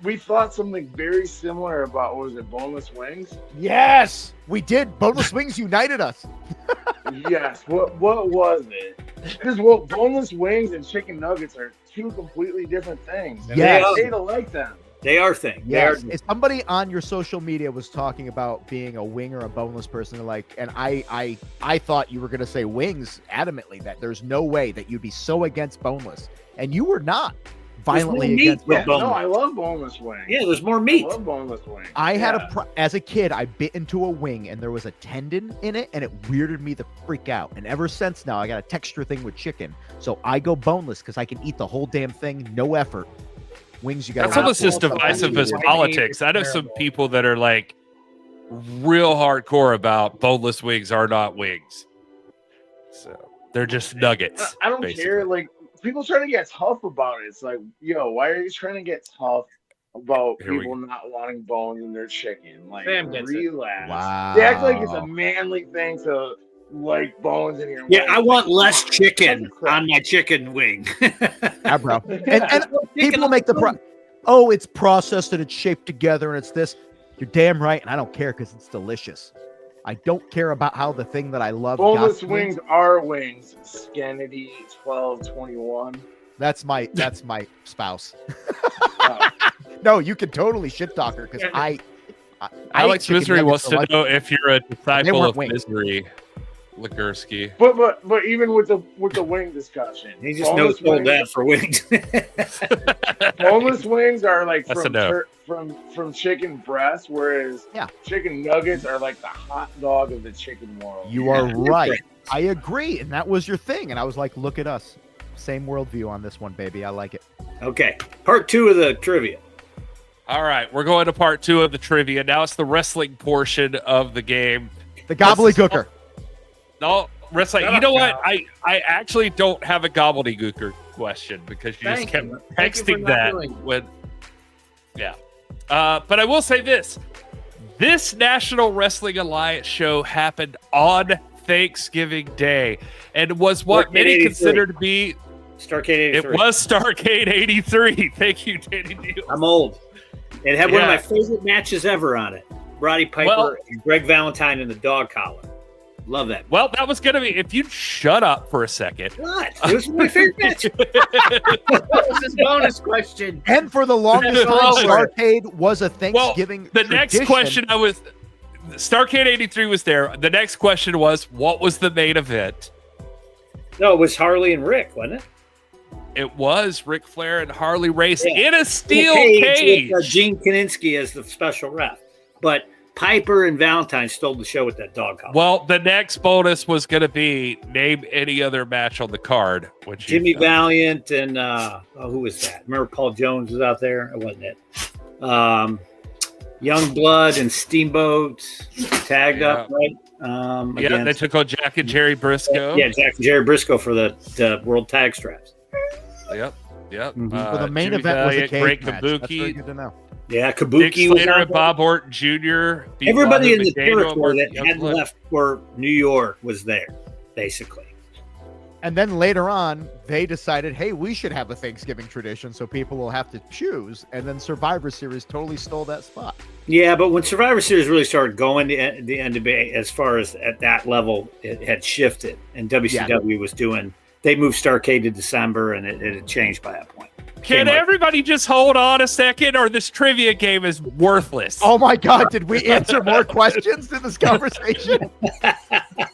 we thought something very similar about, what was it, boneless wings? Yes, we did. Boneless Wings united us. Yes. What was it? Because boneless wings and chicken nuggets are 2 completely different things. And Yes. they to like them. They are things. Yes. If somebody on your social media was talking about being a wing or a boneless person, like, and I thought you were going to say wings adamantly, that there's no way that you'd be so against boneless, and you were not violently meat against with boneless. No, I love boneless wings. Yeah, there's more meat. I love boneless wings. I had as a kid, I bit into a wing and there was a tendon in it, and it weirded me the freak out. And ever since now, I got a texture thing with chicken, so I go boneless because I can eat the whole damn thing, no effort. Wings, you got. That's almost as divisive as politics. I know some people that are like real hardcore about boneless wings are not wings. So they're just nuggets. I don't basically. care. Like, people trying to get tough about it. It's like, yo, why are you trying to get tough about Here we people not wanting bones in their chicken? Like, Sam gets it. relax. Wow. They act like it's a manly thing to like bones in your Yeah, wings. I want less chicken on my chicken wing. Yeah, bro. And people make oh, it's processed and it's shaped together and it's this. You're damn right, and I don't care because it's delicious. I don't care about how the thing that I love. Boneless got wings are wings. Scannity 1221. That's my spouse. No, you can totally shit talk her because Alex chicken Misery nuggets wants for to know if you're a disciple weren't of wings. Misery, Ligursky. But even with the wing discussion, He just knows sold that for wings. boneless wings are like That's a no. from chicken breast, whereas chicken nuggets are like the hot dog of the chicken world. You are right. I agree, and that was your thing. And I was like, look at us, same worldview on this one, baby. I like it. Okay, part 2 of the trivia. All right, we're going to part 2 of the trivia. Now it's the wrestling portion of the game. The gobbledygooker. No, wrestling. You know what? I actually don't have a gobbledygooker question because you just kept texting that when. Yeah, but I will say this: this National Wrestling Alliance show happened on Thanksgiving Day, and was what many consider to be Starrcade 83. It was Starrcade 83. Thank you, Danny Dealz. I'm old. It had one of my favorite matches ever on it. Roddy Piper and Greg Valentine in the dog collar. Love that. Well, that was going to be, if you'd shut up for a second. What? It was my favorite match. What was this bonus question? And for the longest time, Starrcade was a Thanksgiving the next question Starrcade 83 was there. The next question was, what was the main event? No, it was Harley and Rick, wasn't it? It was Ric Flair and Harley Race in a steel cage. With, Gene Kaninsky as the special ref. But Piper and Valentine stole the show with that dog collar. Well, the next bonus was going to be name any other match on the card. Which Jimmy Valiant and who was that? Remember Paul Jones was out there? It wasn't it. Young Blood and Steamboat tagged up, right? They took on Jack and Jerry Briscoe. Yeah, Jack and Jerry Briscoe for the World Tag Straps. Yep. Mm-hmm. Well, the main Jimmy event was a Valiant, cage Great match. That's Kabuki. very good to know. Yeah, Kabuki. Dick Slater and Bob Orton Jr. Everybody in the McDaniel, territory that Mark had Youngblood. left for New York was there, basically. And then later on, they decided, hey, we should have a Thanksgiving tradition so people will have to choose. And then Survivor Series totally stole that spot. Yeah, but when Survivor Series really started going, the NWA, as far as at that level, it had shifted. And WCW was doing, they moved Starrcade to December, and it had changed by that point. Can everybody just hold on a second, or this trivia game is worthless? Oh my God, did we answer more questions in this conversation?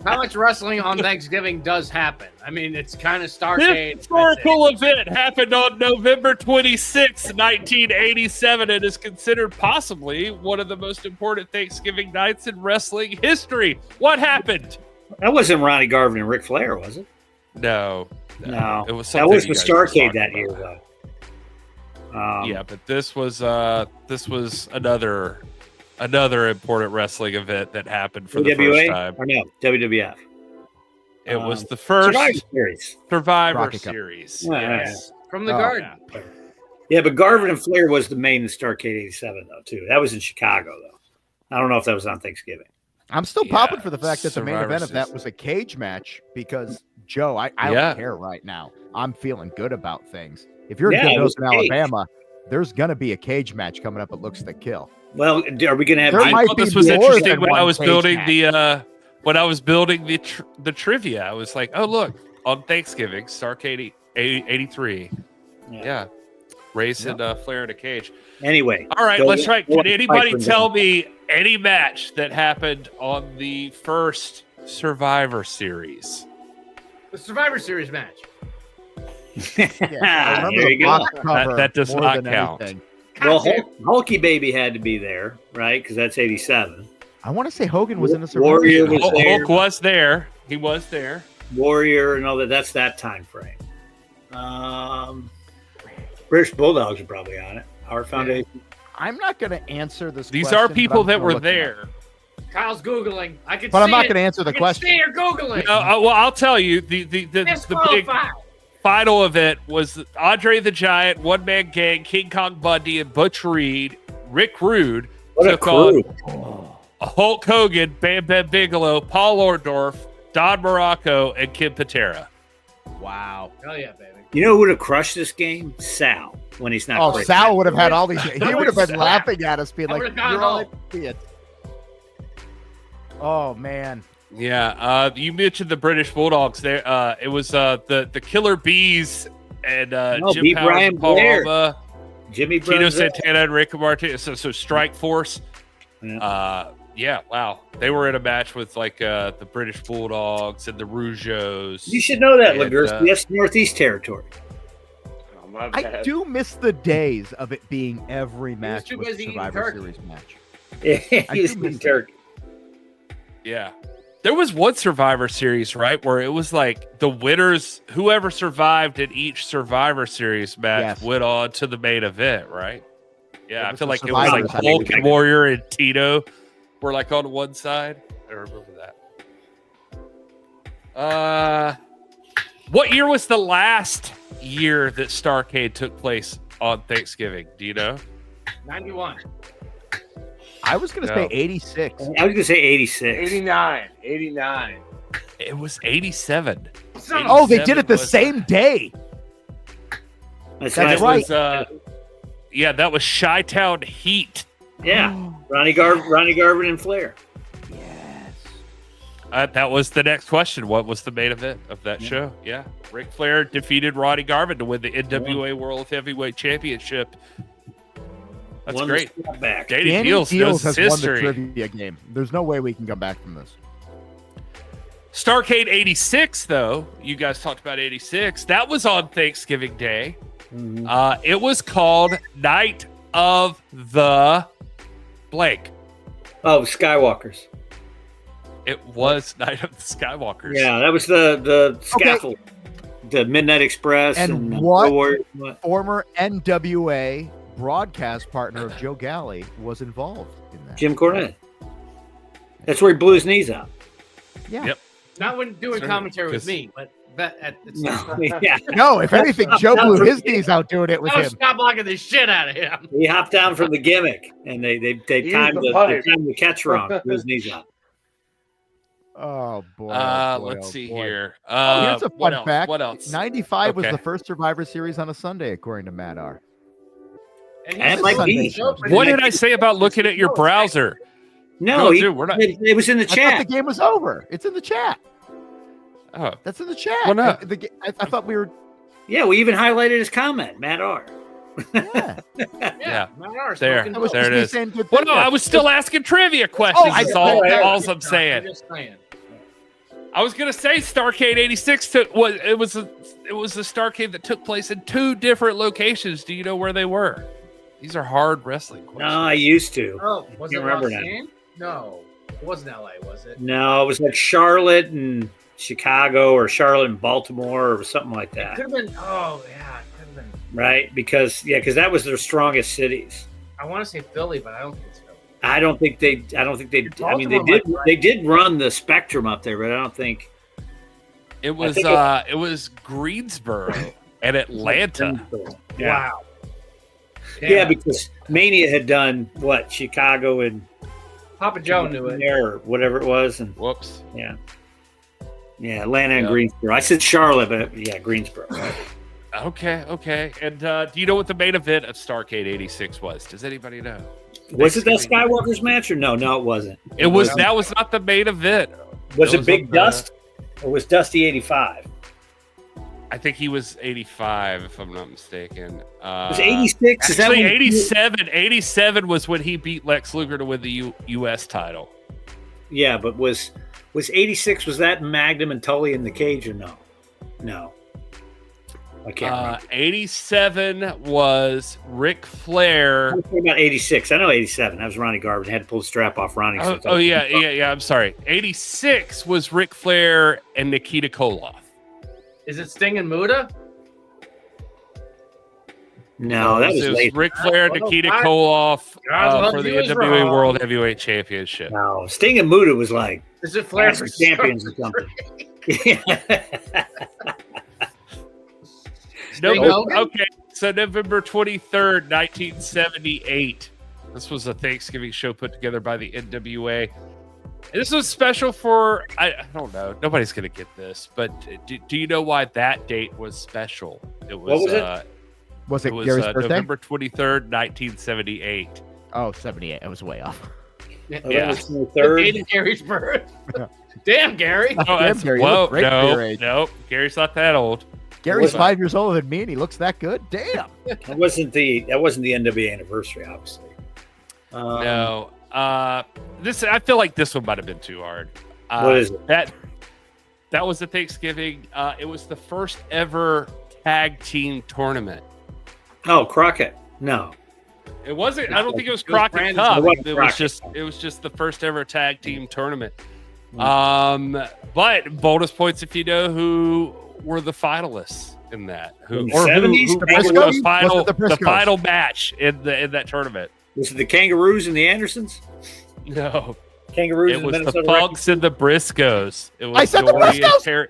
How much wrestling on Thanksgiving does happen? I mean, it's kind of This Starrcade. historical event happened on November 26, 1987, and is considered possibly one of the most important Thanksgiving nights in wrestling history. What happened? That wasn't Ronnie Garvin and Ric Flair, was it? No. No. It was that something was you with guys were Starrcade talking that year, about. though. Yeah, but this was another important wrestling event that happened for the first time. Or no, WWF. It was the first Survivor Rocket Cup. Series. Yes. From the Garden. Yeah, but Garvin and Flair was the main in Starrcade 87, though, too. That was in Chicago, though. I don't know if that was on Thanksgiving. I'm still popping for the fact that the main Survivor event of that Series. was a cage match because, Joe, I don't care right now. I'm feeling good about things. If you're in Dothan, Alabama, there's going to be a cage match coming up at Looks to Kill. Well, are we going to have... I thought this was more interesting than when I one was cage building match. the trivia. I was like, oh look, on Thanksgiving, Starrcade 83. Yeah. Race and Flair in a cage. Anyway. All right, let's try. Can anybody Piper tell me any match that happened on the first Survivor Series? The Survivor Series match. I remember there the you go. box cover That does more not than count. anything. Well, Hulky Baby had to be there, right? Because that's 87. I want to say Hogan was in the Survivor Warrior Series. was there. Hulk was there. He was there. Warrior and all that. That's that time frame. British Bulldogs are probably on it. Our Foundation. I'm not going to answer this These question, are but people I'm that gonna were look them there. Kyle's Googling. I can But see I'm not it. going to answer the I can question. see you're Googling. Well, I'll tell you. The big Disqualified. final event was Andre the Giant, One Man Gang, King Kong Bundy, and Butch Reed. Rick Rude What a took crew. on Hulk Hogan, Bam Bam Bigelow, Paul Orndorff, Don Morocco, and Kim Patera. Wow. Hell yeah, baby. You know who would have crushed this game? Sal, when he's not Oh, crazy. Sal would have had all these. He would have been Sal. laughing at us, being I like, would've gone "You're all home. idiots." Oh man. Yeah, you mentioned the British Bulldogs there. It was the Killer Bees and Jim beat Powers Brian and Paul Blair. Alba, Jimmy Tito Brunzell. Santana and Rick Martinez. So Strike Force. Yeah, wow. They were in a match with like the British Bulldogs and the Rougeaus. You should know that, And, Legursky. That's Northeast territory. Oh, my I bad. do miss the days of it being every match too was busy eating Survivor turkey. Series match. Yeah, I he's do miss in Turkey. Yeah. There was one Survivor Series, right, where it was like the winners, whoever survived in each Survivor Series match went on to the main event, right? Yeah, I was feel the like it was Survivor like side. Hulk and Warrior and Tito were like on one side. I remember that. What year was the last year that Starrcade took place on Thanksgiving? Do you know? 91. I was going to say 86. I was going to say 86. 89. 89. It was 87. Oh, they did it the 87 was- same day. That's That's right. right. Yeah, that was Chi-Town Heat. Yeah, Ronnie Garvin and Flair. That was the next question. What was the main event of that show? Yeah. Ric Flair defeated Ronnie Garvin to win the NWA World Heavyweight Championship. That's Won great. the strap back. Danny Danny Dealz knows has his won the history. trivia game. There's no way we can come back from this. Starrcade 86, though, you guys talked about 86. That was on Thanksgiving Day. It was called Night of the Blank. Oh, Skywalkers. It was Night of the Skywalkers. Yeah, that was the scaffold. The Midnight Express. And Road what Warriors. former NWA broadcast partner of Joe Galli was involved in that? Jim Cornette. That's where he blew his knees out. Yeah. Yep. Not when doing Sure, commentary with 'cause- me, but it's No, yeah. No, if anything, Joe blew his knees out doing it with I was him. stop blocking the shit out of him. He hopped down from the gimmick, and they Use timed the the pipe. catch wrong. Blew his knees out. Oh boy. Let's see here. Oh, here's a what fun else? fact. What else? 95 was Okay. the first Survivor Series on a Sunday, according to Matt R. And That he's might a be. Sunday show, What did I say about looking at your browser? No, dude, we're not. it was in the I thought chat. the game was over. It's in the chat. Oh, That's in the chat. Why not? I thought we were. Yeah, we even highlighted his comment, Matt R. Yeah. yeah. Matt R. There. smoking That was dope. There just it me is. saying good Well, things. no, I was still asking trivia questions. I That's know. all Yeah, I'm saying. I'm just saying. I was gonna say Starrcade 86 was a Starrcade that took place in two different locations. Do you know where they were? These are hard wrestling No, questions. I used to. Oh, was Can't it remember now. Roxanne? No, it wasn't LA, was it? No, it was like Charlotte and Chicago or Charlotte and Baltimore or something like Could that, have been. Oh yeah, it could have been. right? Because that was their strongest cities. I want to say Philly, but I don't think it's Philly. I don't think they. I mean, Baltimore might be they right. did run the Spectrum up there, but I don't think It was think it was Greensboro and Atlanta. Yeah, Wow. yeah, because Mania had done what Chicago and Papa Joe knew it. there or whatever it was, and Whoops. yeah, Atlanta and Yeah. Greensboro. I said Charlotte, but yeah, Greensboro. Okay. And do you know what the main event of Starrcade 86 was? Does anybody know? Was it that Skywalker's match or no? No, it wasn't. It was. That was not the main event. Was That it Big on Dust or was Dusty 85? I think he was 85, if I'm not mistaken. It was 86. Is that Actually, when 87. 87 was when he beat Lex Luger to win the U.S. title. Yeah, but was 86? Was that Magnum and Tully in the cage or no? No, I can't remember. 87 was Ric Flair. I'm talking about 86. I know 87. That was Ronnie Garvin. Had to pull the strap off Ronnie. Oh, yeah. I'm sorry. 86 was Ric Flair and Nikita Koloff. Is it Sting and Muda? No, that was It was late. Ric Flair and Oh, Nikita God. Koloff God love for the you is NWA wrong. World Heavyweight Championship. No, Sting and Muda was like Is it Flair Clash of Champions or something. No, Sting Hogan? okay. So November 23rd, 1978. This was a Thanksgiving show put together by the NWA. And this was special for, I don't know, nobody's going to get this, but do you know why that date was special? It was, What was it? Was it was Gary's birthday? November 23rd, 1978. Oh, 78. I was way off. Yeah. The Third. date of Gary's birth. Damn, Gary. Oh, Damn, Gary, you whoa, look great for your age. no, Gary's not that old. Gary's What? 5 years older than me, and he looks that good. Damn. That wasn't the NWA anniversary, obviously. No. This I feel like this one might have been too hard. What is it? That was the Thanksgiving. It was the first ever tag team tournament. Oh, Crockett. No. It wasn't. I don't think it was It was Crockett Brandon's Cup. Crockett. It was just the first ever tag team tournament. But bonus points if you know who were the finalists in that. In the Who 70s? was the Briscoes? final match in that tournament. Was it the Kangaroos and the Andersons? No. Kangaroos It and was Minnesota the Punks and the Briscoes. It was I said the Dory and Briscoes? Terry.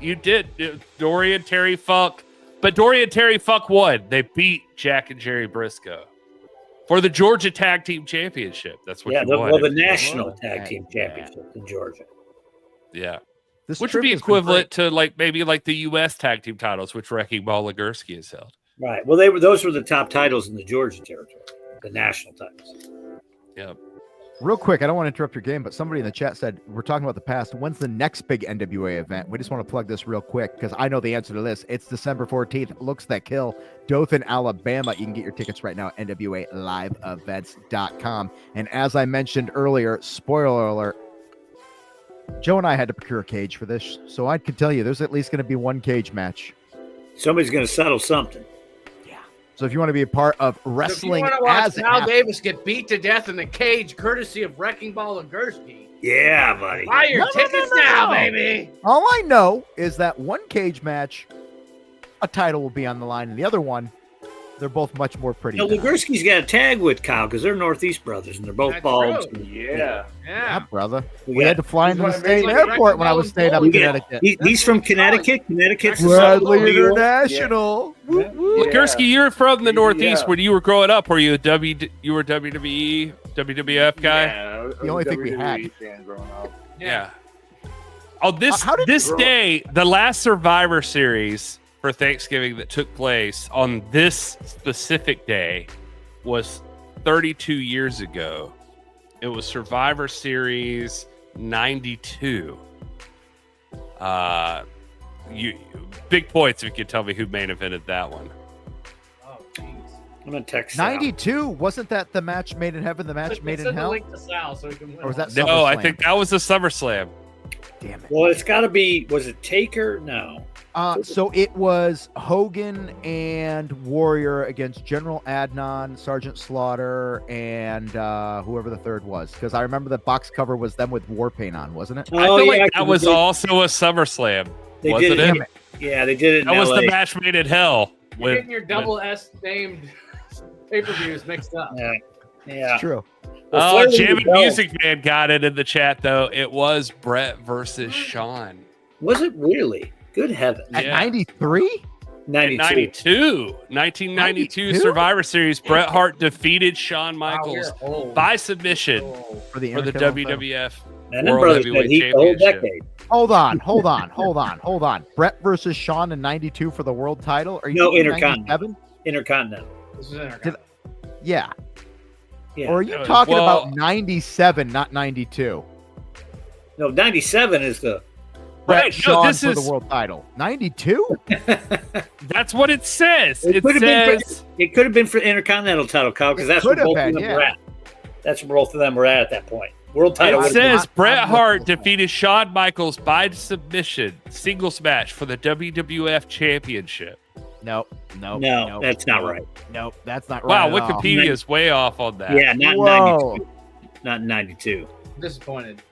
You did. Dory and Terry Funk. But Dory and Terry Funk won. They beat Jack and Jerry Briscoe for the Georgia Tag Team Championship. That's what you won. the National Tag Team Championship in Georgia. Yeah. This Which would be trip has been equivalent to maybe the U.S. Tag Team titles, which Wrecking Ball Legursky has held. Right. Well, those were the top titles in the Georgia territory, the national titles. Yep. Real quick, I don't want to interrupt your game, but somebody in the chat said, we're talking about the past. When's the next big NWA event? We just want to plug this real quick because I know the answer to this. It's December 14th. Looks That Kill, Dothan, Alabama. You can get your tickets right now at NWALiveEvents.com. And as I mentioned earlier, spoiler alert, Joe and I had to procure a cage for this. So I could tell you there's at least going to be one cage match. Somebody's going to settle something. So if you want to be a part of If you wrestling want to watch as it Al happens, Davis get beat to death in the cage, courtesy of Wrecking Ball and Gursky, Yeah, buddy. buy your tickets now, baby. all I know is that one cage match, a title will be on the line, and the other one, they're both much more pretty. No, than Legursky's got a tag with Kyle because they're Northeast brothers and they're both That's bald. true. Yeah. Yeah, brother. We We got- had to fly into the He's state like airport when I Wrecking was Ball staying up and in We got- Connecticut. he's from Connecticut. Connecticut's Bradley New York. International. Woo, woo. Yeah. Gursky, you're from the Northeast. Yeah. When you were growing up, were you you were WWE, WWF guy? Yeah, I was The only a thing we had. WWE fan growing up. Yeah. On this How did you this grow up? day, the last Survivor Series for Thanksgiving that took place on this specific day was 32 years ago. It was Survivor Series 92. You big points if you could tell me who main evented that one. Oh, jeez. I'm going to text Sal. 92. Wasn't that the match made in heaven, the match made in Send the hell? link to Sal so he can win. Or was that No, I SummerSlam? think that was a SummerSlam. Damn it. Well, it's got to be, was it Taker? No. So it was Hogan and Warrior against General Adnan, Sergeant Slaughter, and whoever the third was. Because I remember the box cover was them with war paint on, wasn't it? I feel like that 'cause was they did- also a SummerSlam. They wasn't did it? it. Yeah, they did it in That was LA. the match made in hell. You're getting your double S named pay-per-views mixed up. Yeah. Yeah. It's true. Well, Oh, Flair Jam was and Music Man got it in the chat, though. It was Brett versus Sean. Was it really? Good heavens. At Yeah. 93? 92. 1992 Survivor Series. Bret Hart defeated Shawn Wow, Michaels we're old. by submission Oh. For the, for the Intercontinental title. WWF And then World brothers Heavyweight said he the whole Championship. decade. Hold on. Brett versus Sean in 92 for the world title? Are you No, thinking Intercontinental. 97? Intercontinental. This is Intercontinental. Yeah. Yeah. Or are you No, talking well- about 97, not 92? No, 97 is the. Brett Right, no, Sean this for is- the world title. 92? That's what it says. It could have been says for, it could have been for Intercontinental title, Kyle, because that's where could have both been, of them yeah. were at. That's where both of them were at that point. World title. it would've been- says Bret I'm Hart looking at that. defeated Shawn Michaels by submission singles match for the WWF Championship. No, No, that's not right. Nope, that's not right. Wow, at all. Wikipedia is way off on that. Yeah, not in Whoa. 92. Not in 92. Disappointed.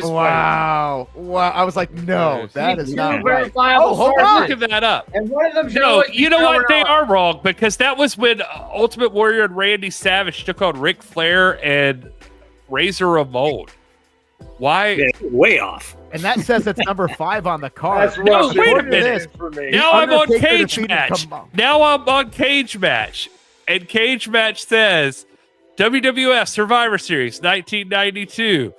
Wow. I was like, no, that is Two not right. verifiable Oh, hold sources. on. Looking that up. And one of them No, you know what? They are wrong because that was when Ultimate Warrior and Randy Savage took on Ric Flair and Razor Ramon. Why? Yeah, way off. And that says it's number 5 on the card. That's No, Russian wait a roulette minute. for me. Now I'm on Undertaker Cage defeated Match. Kam- Now I'm on Cage Match. And Cage Match says WWF Survivor Series 1992.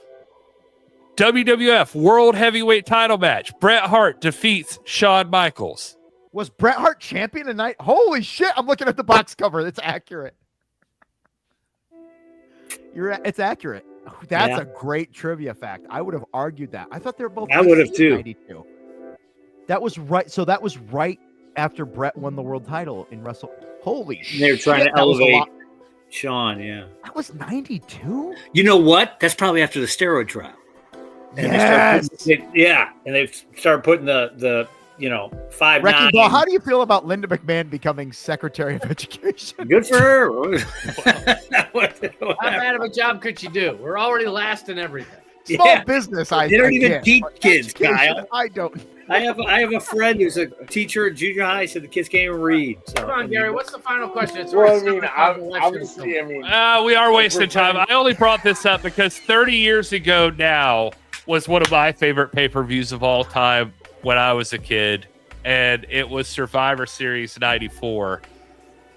WWF World Heavyweight Title Match. Bret Hart defeats Shawn Michaels. Was Bret Hart champion tonight? Holy shit, I'm looking at the box cover. It's accurate. It's accurate. That's Yeah. a great trivia fact. I would have argued that. I thought they were both. I would have 92. too. 92. That was right. So that was right after Bret won the world title in Wrestle. Holy shit. They were trying to that was a elevate. lot. Sean, yeah. That was 92? You know what? That's probably after the steroid trial. And Yes. and they start putting the 5'9". Wrecking Ball, how do you feel about Linda McMahon becoming Secretary of Education? Good for her. How bad of a job could you do? We're already last in everything. Small business, They don't even teach kids, Education, Kyle. I don't. I have a friend who's a teacher at junior high, said the kids can't even read. So, Come on, Gary. What's the final question? It's Well, I already mean, obviously, I mean, We are wasting time. I only brought this up because 30 years ago now was one of my favorite pay-per-views of all time when I was a kid, and it was Survivor Series 94.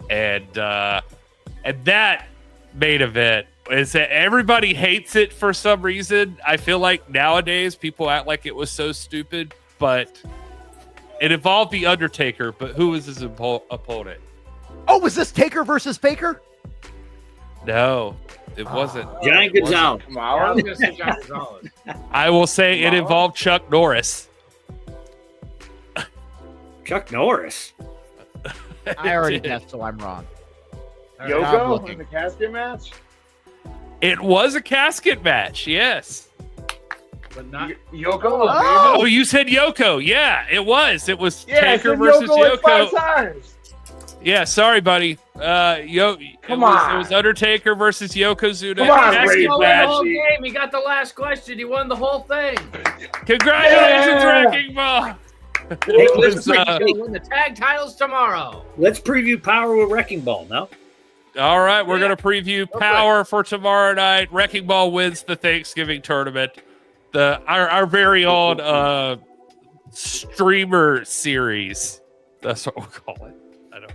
And that main event is that everybody hates it for some reason. I feel like nowadays people act like it was so stupid, but it involved The Undertaker, but who was his opponent? Oh, was this Taker versus Faker? No, it wasn't. Giant Gonzalez. I was going to say John Gonzalez. I will say it involved Chuck Norris. Chuck Norris? I already guessed, so I'm wrong. Yoko in the casket match? It was a casket match, yes. But not Yoko. Oh, you said Yoko. Yeah, it was. It was Taker versus Yoko. Like 5 Yoko. times. Yeah, sorry, buddy. It was Undertaker versus Yokozuna. Come on, Casket Ray the match. whole game. He got the last question. He won the whole thing. Congratulations, Wrecking Ball. It was, He'll win the tag titles tomorrow. Let's preview Power with Wrecking Ball now. all right, we're going to preview Power for tomorrow night. Wrecking Ball wins the Thanksgiving tournament. Our very own streamer series. That's what we'll call it. I don't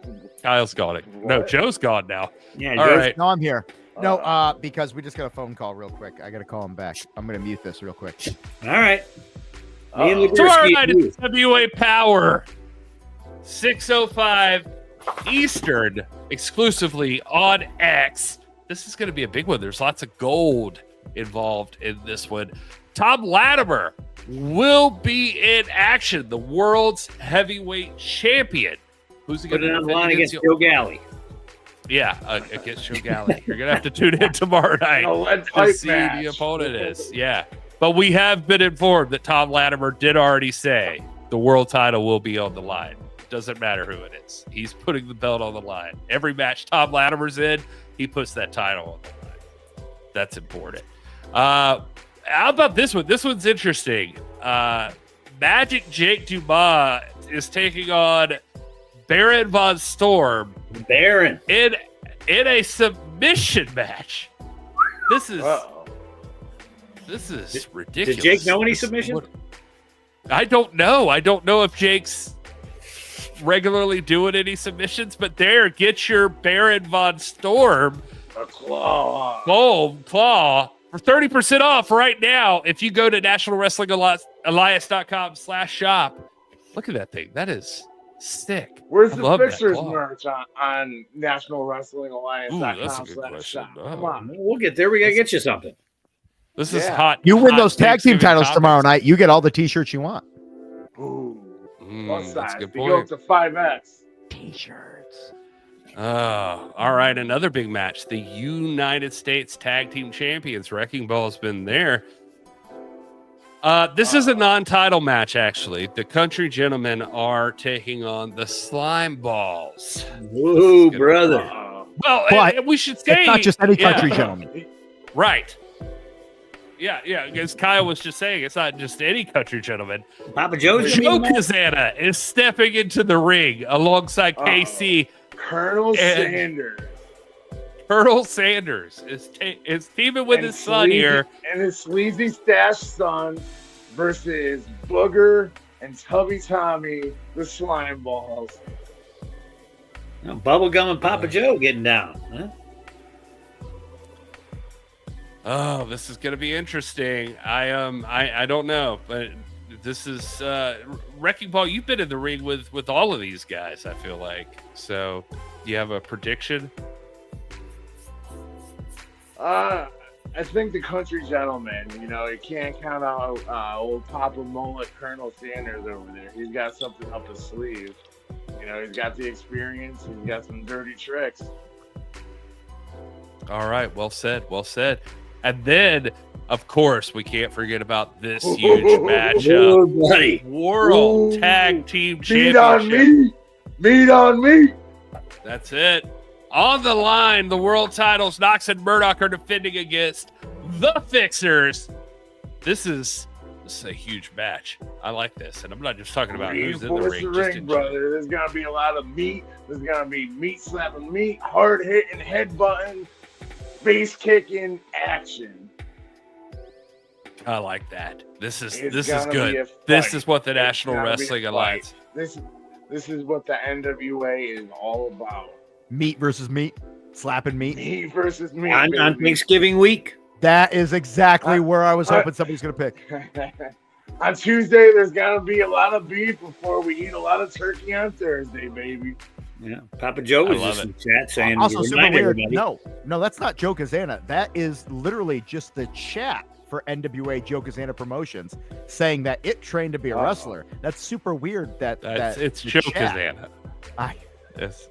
know. Kyle's got it. No, Joe's gone now. Yeah, all right. No, I'm here. No, because we just got a phone call real quick. I got to call him back. I'm going to mute this real quick. All right. Tomorrow night is NWA Power, 6:05 Eastern, exclusively on X. This is going to be a big one. There's lots of gold involved in this one. Tom Latimer will be in action, the world's heavyweight champion. Who's he going Put it to on the line against Joe Galli. Yeah, against Joe Galli. You're going to have to tune in tomorrow night to see who the opponent is. Yeah. But we have been informed that Tom Latimer did already say the world title will be on the line. Doesn't matter who it is. He's putting the belt on the line. Every match Tom Latimer's in, he puts that title on the line. That's important. How about this one? This one's interesting. Magic Jake Dumas is taking on Baron Von Storm. Baron. In a submission match. This is ridiculous. Did Jake know any submissions? I don't know. I don't know if Jake's regularly doing any submissions, but get your Baron Von Storm A claw. claw for 30% off right now if you go to nationalwrestlingalliance.com/shop. Look at that thing. That is sick. Where's I the love that fixers claw. merch on nationalwhelmwrestlingalliance.com? Ooh, that's a good question. Come on. We'll get there. We got to get you something. This is hot. You win hot those tag team Thanksgiving titles topics. tomorrow night. You get all the T-shirts you want. Ooh. That's What size? a good They go up point. to 5X. T-shirts. Oh, all right. Another big match. The United States Tag Team Champions. Wrecking Ball's been there. This is a non-title match, actually. The Country Gentlemen are taking on the Slime Balls. Whoa, brother. Well, But we should say It's not just any country gentleman. Right. Yeah, because Kyle was just saying it's not just any country gentleman. Papa Joe's Joe Kazana is stepping into the ring alongside KC. Colonel Sanders. Colonel Sanders is teaming with his son here. And his sleazy stash son versus Booger and Tubby Tommy, the Slime Balls. Bubblegum and Papa Joe getting down. Huh? Oh, this is going to be interesting. I don't know, but this is Wrecking Ball. You've been in the ring with all of these guys, I feel like. So, do you have a prediction? I think the Country Gentleman, you can't count out old Papa Mullet Colonel Sanders over there. He's got something up his sleeve. He's got the experience. He's got some dirty tricks. All right. Well said. Well said. And then, of course, we can't forget about this huge matchup. buddy. World Tag Team Meat on Championship. me. Meat on me. That's it. On the line, the world titles, Knox and Murdoch are defending against the Fixers. This is a huge match. I like this. And I'm not just talking about who's in the ring. Just in brother. There's going to be a lot of meat. There's going to be meat slapping meat, hard hitting, head button, face kicking action. I like that. This is It's good. gonna be a This fight. is what the It's National gonna be a Wrestling fight. Alliance. This is what the NWA is all about. Meat versus meat, slapping meat. Meat versus meat. On baby. Thanksgiving week. That is exactly where I was hoping somebody's going to pick. On Tuesday, there's gonna be a lot of beef before we eat a lot of turkey on Thursday, baby. Yeah, Papa Joe was I love just in chat saying, Also, super remind weird. everybody. No, that's not Joe Kazana. That is literally just the chat for NWA Joe Kazana Promotions saying that it trained to be a wrestler. That's super weird. It's the Joe chat- Kazana. Yes.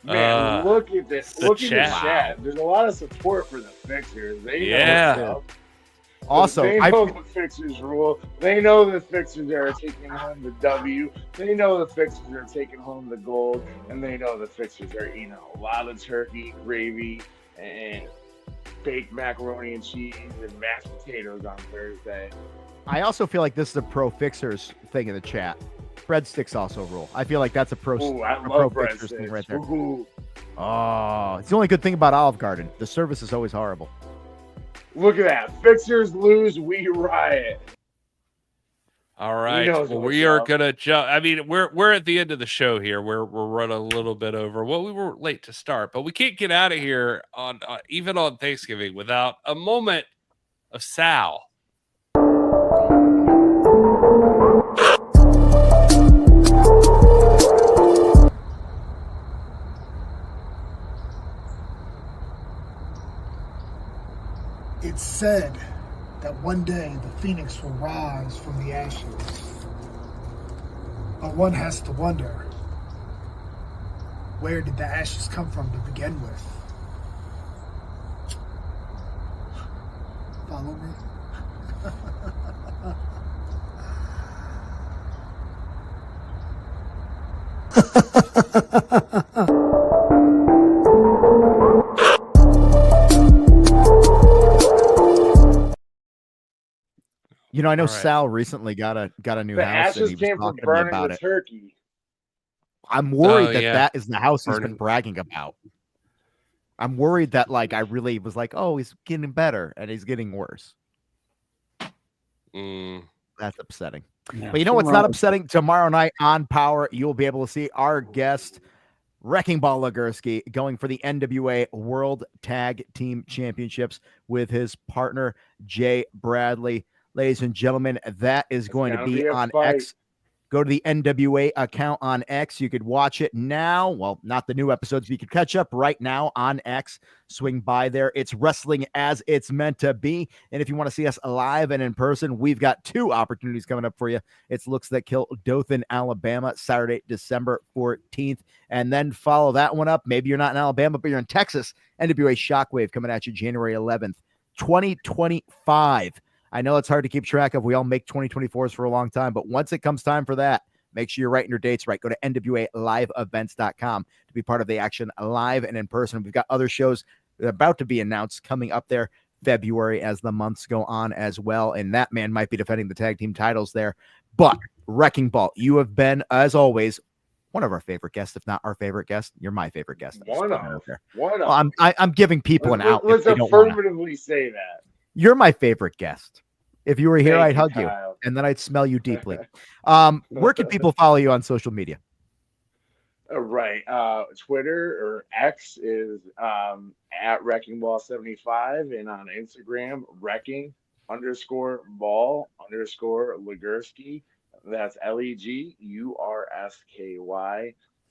Man, look at this. the Look at chat. the chat. There's a lot of support for the Fixers. They Yeah. know what's up. Also, they know the Fixers rule. They know the Fixers are taking home the W. They know the Fixers are taking home the gold, and they know the Fixers are eating a lot of turkey, gravy, and baked macaroni and cheese and mashed potatoes on Thursday. I also feel like this is a pro Fixers thing in the chat. Breadsticks also rule. I feel like that's a pro, Ooh, I a pro love Fixers thing breadsticks. right there. Ooh. Oh, it's the only good thing about Olive Garden. The service is always horrible. Look at that. Fixers lose, we riot. All right. knows Well, what's we are up. gonna jump. I mean, we're at the end of the show here. We're running a little bit over. Well, we were late to start, but we can't get out of here on even on Thanksgiving without a moment of Sal. It's said that one day the phoenix will rise from the ashes. But one has to wonder, where did the ashes come from to begin with? Follow me? You know, I know All right. Sal recently got a new The house, and ashes he was came from talking to me burning about the it. turkey. I'm worried Oh, that yeah. that is the house he's Burning. been bragging about. I'm worried that like I really was like, oh, he's getting better, and he's getting worse. Mm. That's upsetting. Yeah, But you know what's not tomorrow- upsetting? Tomorrow night on Power, you'll be able to see our guest, Wrecking Ball Legursky, going for the NWA World Tag Team Championships with his partner, Jay Bradley. Ladies and gentlemen, that is going to gonna be be a on fight. X. Go to the NWA account on X. You could watch it now. Well, not the new episodes, but you could catch up right now on X. Swing by there. It's wrestling as it's meant to be. And if you want to see us live and in person, we've got 2 opportunities coming up for you. It's Looks That Kill, Dothan, Alabama, Saturday, December 14th. And then follow that one up. Maybe you're not in Alabama, but you're in Texas. NWA Shockwave coming at you January 11th, 2025. I know it's hard to keep track of. We all make 2024s for a long time, but once it comes time for that, make sure you're writing your dates right. Go to NWALiveEvents.com to be part of the action live and in person. We've got other shows about to be announced coming up there February as the months go on as well. And that man might be defending the tag team titles there. But Wrecking Ball, you have been, as always, one of our favorite guests, if not our favorite guest. You're my favorite guest. I'm just One putting it of. out there. One of. Well, I'm giving people an out. if Let's they don't wanna. affirmatively say that. You're my favorite guest. If you were here, Thank I'd hug you, Kyle. and then I'd smell you deeply. Where can people follow you on social media? Right. Twitter or X is at Wrecking Ball 75, and on Instagram, Wrecking_Ball_Legursky. That's LEGURSKY.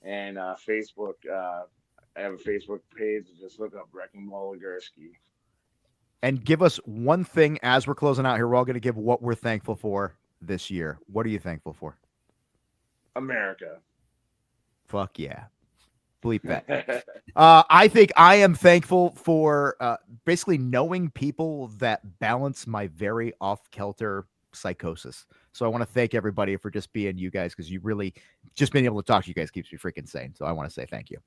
And Facebook, I have a Facebook page. Just look up Wrecking Ball Legursky. And give us one thing as we're closing out here. We're all going to give what we're thankful for this year. What are you thankful for? America. Fuck yeah. Bleep that. I think I am thankful for basically knowing people that balance my very off-kilter psychosis. So I want to thank everybody for just being you guys, because you really just being able to talk to you guys keeps me freaking sane. So I want to say thank you.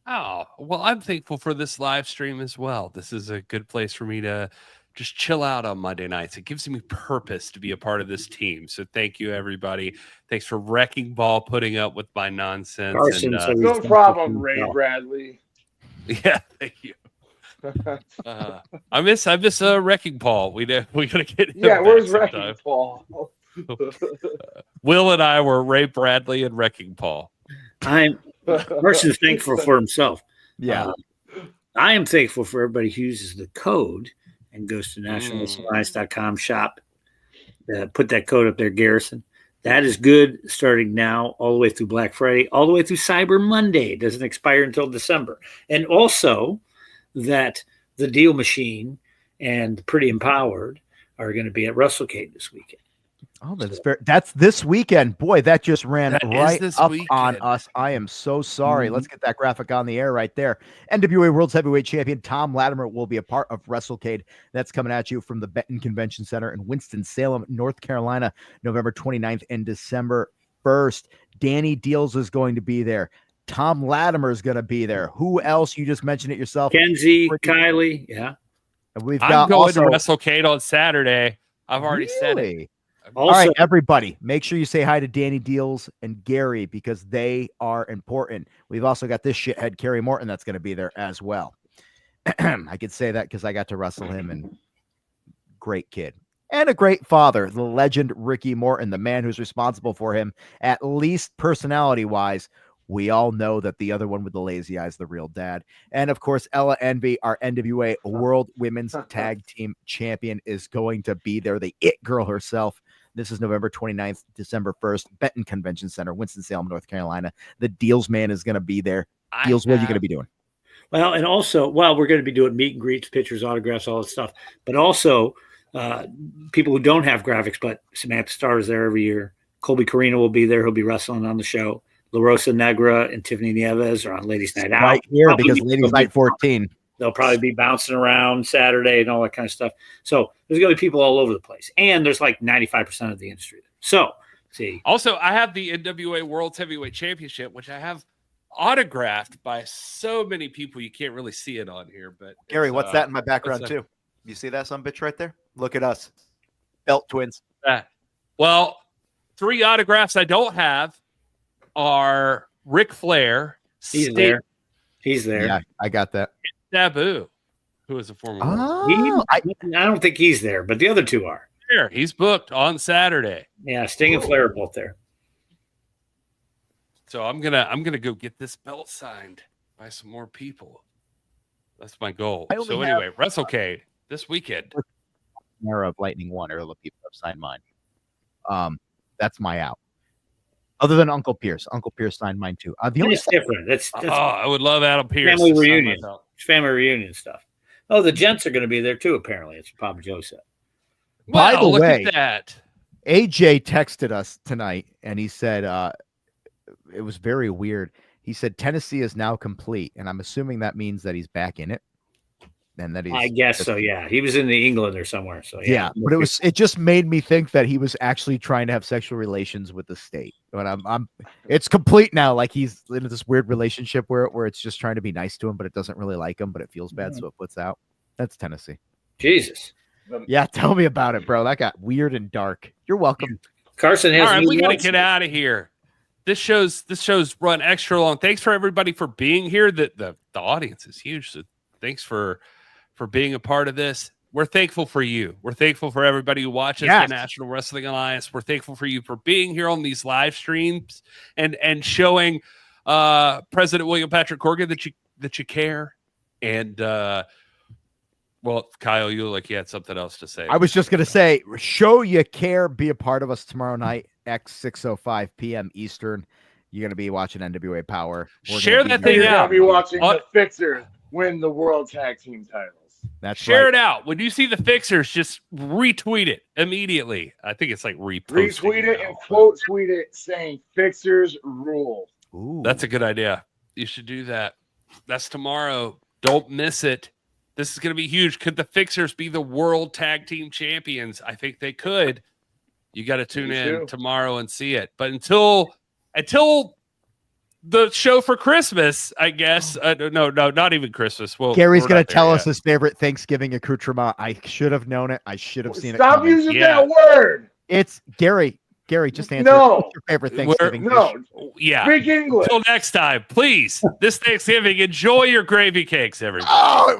Oh, well, I'm thankful for this live stream as well. This is a good place for me to just chill out on Monday nights. It gives me purpose to be a part of this team. So thank you, everybody. Thanks for Wrecking Ball putting up with my nonsense. Carson, and, No problem, Ray Bradley. yeah, thank you. I miss Wrecking Ball. We gotta get him Yeah, where's back Wrecking sometime. Ball? Will and I were Ray Bradley and Wrecking Ball. Carson's thankful for himself. Yeah. I am thankful for everybody who uses the code and goes to nationalwrestlingalliance.com shop. Put that code up there, Garrison. That is good starting now all the way through Black Friday, all the way through Cyber Monday. It doesn't expire until December. And also that the Deal Machine and Pretty Empowered are going to be at WrestleCade this weekend. Oh, that's this weekend. Boy, that just ran right up weekend. on us. I am so sorry. Let's get that graphic on the air right there. NWA World's Heavyweight Champion Tom Latimer will be a part of WrestleCade. That's coming at you from the Benton Convention Center in Winston-Salem, North Carolina, November 29th and December 1st. Danny Dealz is going to be there. Tom Latimer is going to be there. Who else? You just mentioned it yourself. Kenzie, Kylie. Yeah. And we've I'm got going also, to WrestleCade on Saturday. I've already said it. All right, everybody, make sure you say hi to Danny Dealz and Gary, because they are important. We've also got this shithead, Kerry Morton, that's going to be there as well. I could say that because I got to wrestle him, and great kid. And a great father, the legend Ricky Morton, the man who's responsible for him, at least personality-wise. We all know that the other one with the lazy eyes, the real dad. And, of course, Ella Envy, our NWA World Women's Tag Team Champion, is going to be there. The it girl herself. This is November 29th, December 1st, Benton Convention Center, Winston-Salem, North Carolina. The Deals man is going to be there. Deals, what are you going to be doing? Well, and also, we're going to be doing meet and greets, pictures, autographs, all that stuff. But also, people who don't have graphics, but Samantha Starr is there every year. Colby Carino will be there. He'll be wrestling on the show. La Rosa Negra and Tiffany Nieves are on Ladies Night Out. Right here, because Ladies Night 14. They'll probably be bouncing around Saturday and all that kind of stuff. So there's going to be people all over the place. And there's like 95% of the industry there. So, see. Also, I have the NWA World Heavyweight Championship, which I have autographed by so many people you can't really see it on here. But Gary, what's that in my background, too? You see that some bitch right there? Look at us. Belt twins. Well, 3 autographs I don't have are Ric Flair. He's there. Yeah, I got that. Sabu, who is a former. I don't think he's there, but the other 2 are. There, he's booked on Saturday. Yeah, Sting and Flair are both there. So I'm gonna go get this belt signed by some more people. That's my goal. So anyway, WrestleCade this weekend. Era of Lightning 1, or the people have signed mine. That's my out. Other than Uncle Pierce. Uncle Pierce signed mine too. The only different. That's I would love Adam Pierce. Family reunion. Family reunion stuff. Oh, the gents are going to be there too, apparently. It's Papa Joe said. By the way, at that. AJ texted us tonight and he said it was very weird. He said Tennessee is now complete, and I'm assuming that means that he's back in it. And that I guess so, yeah. He was in England or somewhere. So yeah, but it just made me think that he was actually trying to have sexual relations with the state. But it's complete now. Like he's in this weird relationship where it's just trying to be nice to him, but it doesn't really like him, but it feels bad, so it puts out. That's Tennessee. Jesus. Yeah, tell me about it, bro. That got weird and dark. You're welcome. Carson has. All right, we gotta get out of here. This show's run extra long. Thanks for everybody for being here. The audience is huge, so thanks for being a part of this. We're thankful for you. We're thankful for everybody who watches the National Wrestling Alliance. We're thankful for you for being here on these live streams and showing President William Patrick Corgan that you care. And well, Kyle, you look like you had something else to say. I was just gonna say, show you care. Be a part of us tomorrow night, X 6:05 p.m. Eastern. You're gonna be watching NWA Power. Share that thing out. You're gonna be watching the Fixers win the World Tag Team titles. That's Share it out. When you see the Fixers, just retweet it immediately. I think it's like retweet it and quote tweet it saying Fixers rule. Ooh. That's a good idea. You should do that. That's tomorrow. Don't miss it. This is going to be huge. Could the Fixers be the World Tag Team Champions? I think they could. You got to tune in tomorrow and see it. But until the show for Christmas, I guess. No, not even Christmas. Well, Gary's going to tell us his favorite Thanksgiving accoutrement. I should have known it. I should have seen it. Stop using that word. It's Gary. Gary, just answer. No. What's your favorite Thanksgiving dish? No. Yeah. Speak English. Until next time, please. This Thanksgiving, enjoy your gravy cakes, everybody. Oh,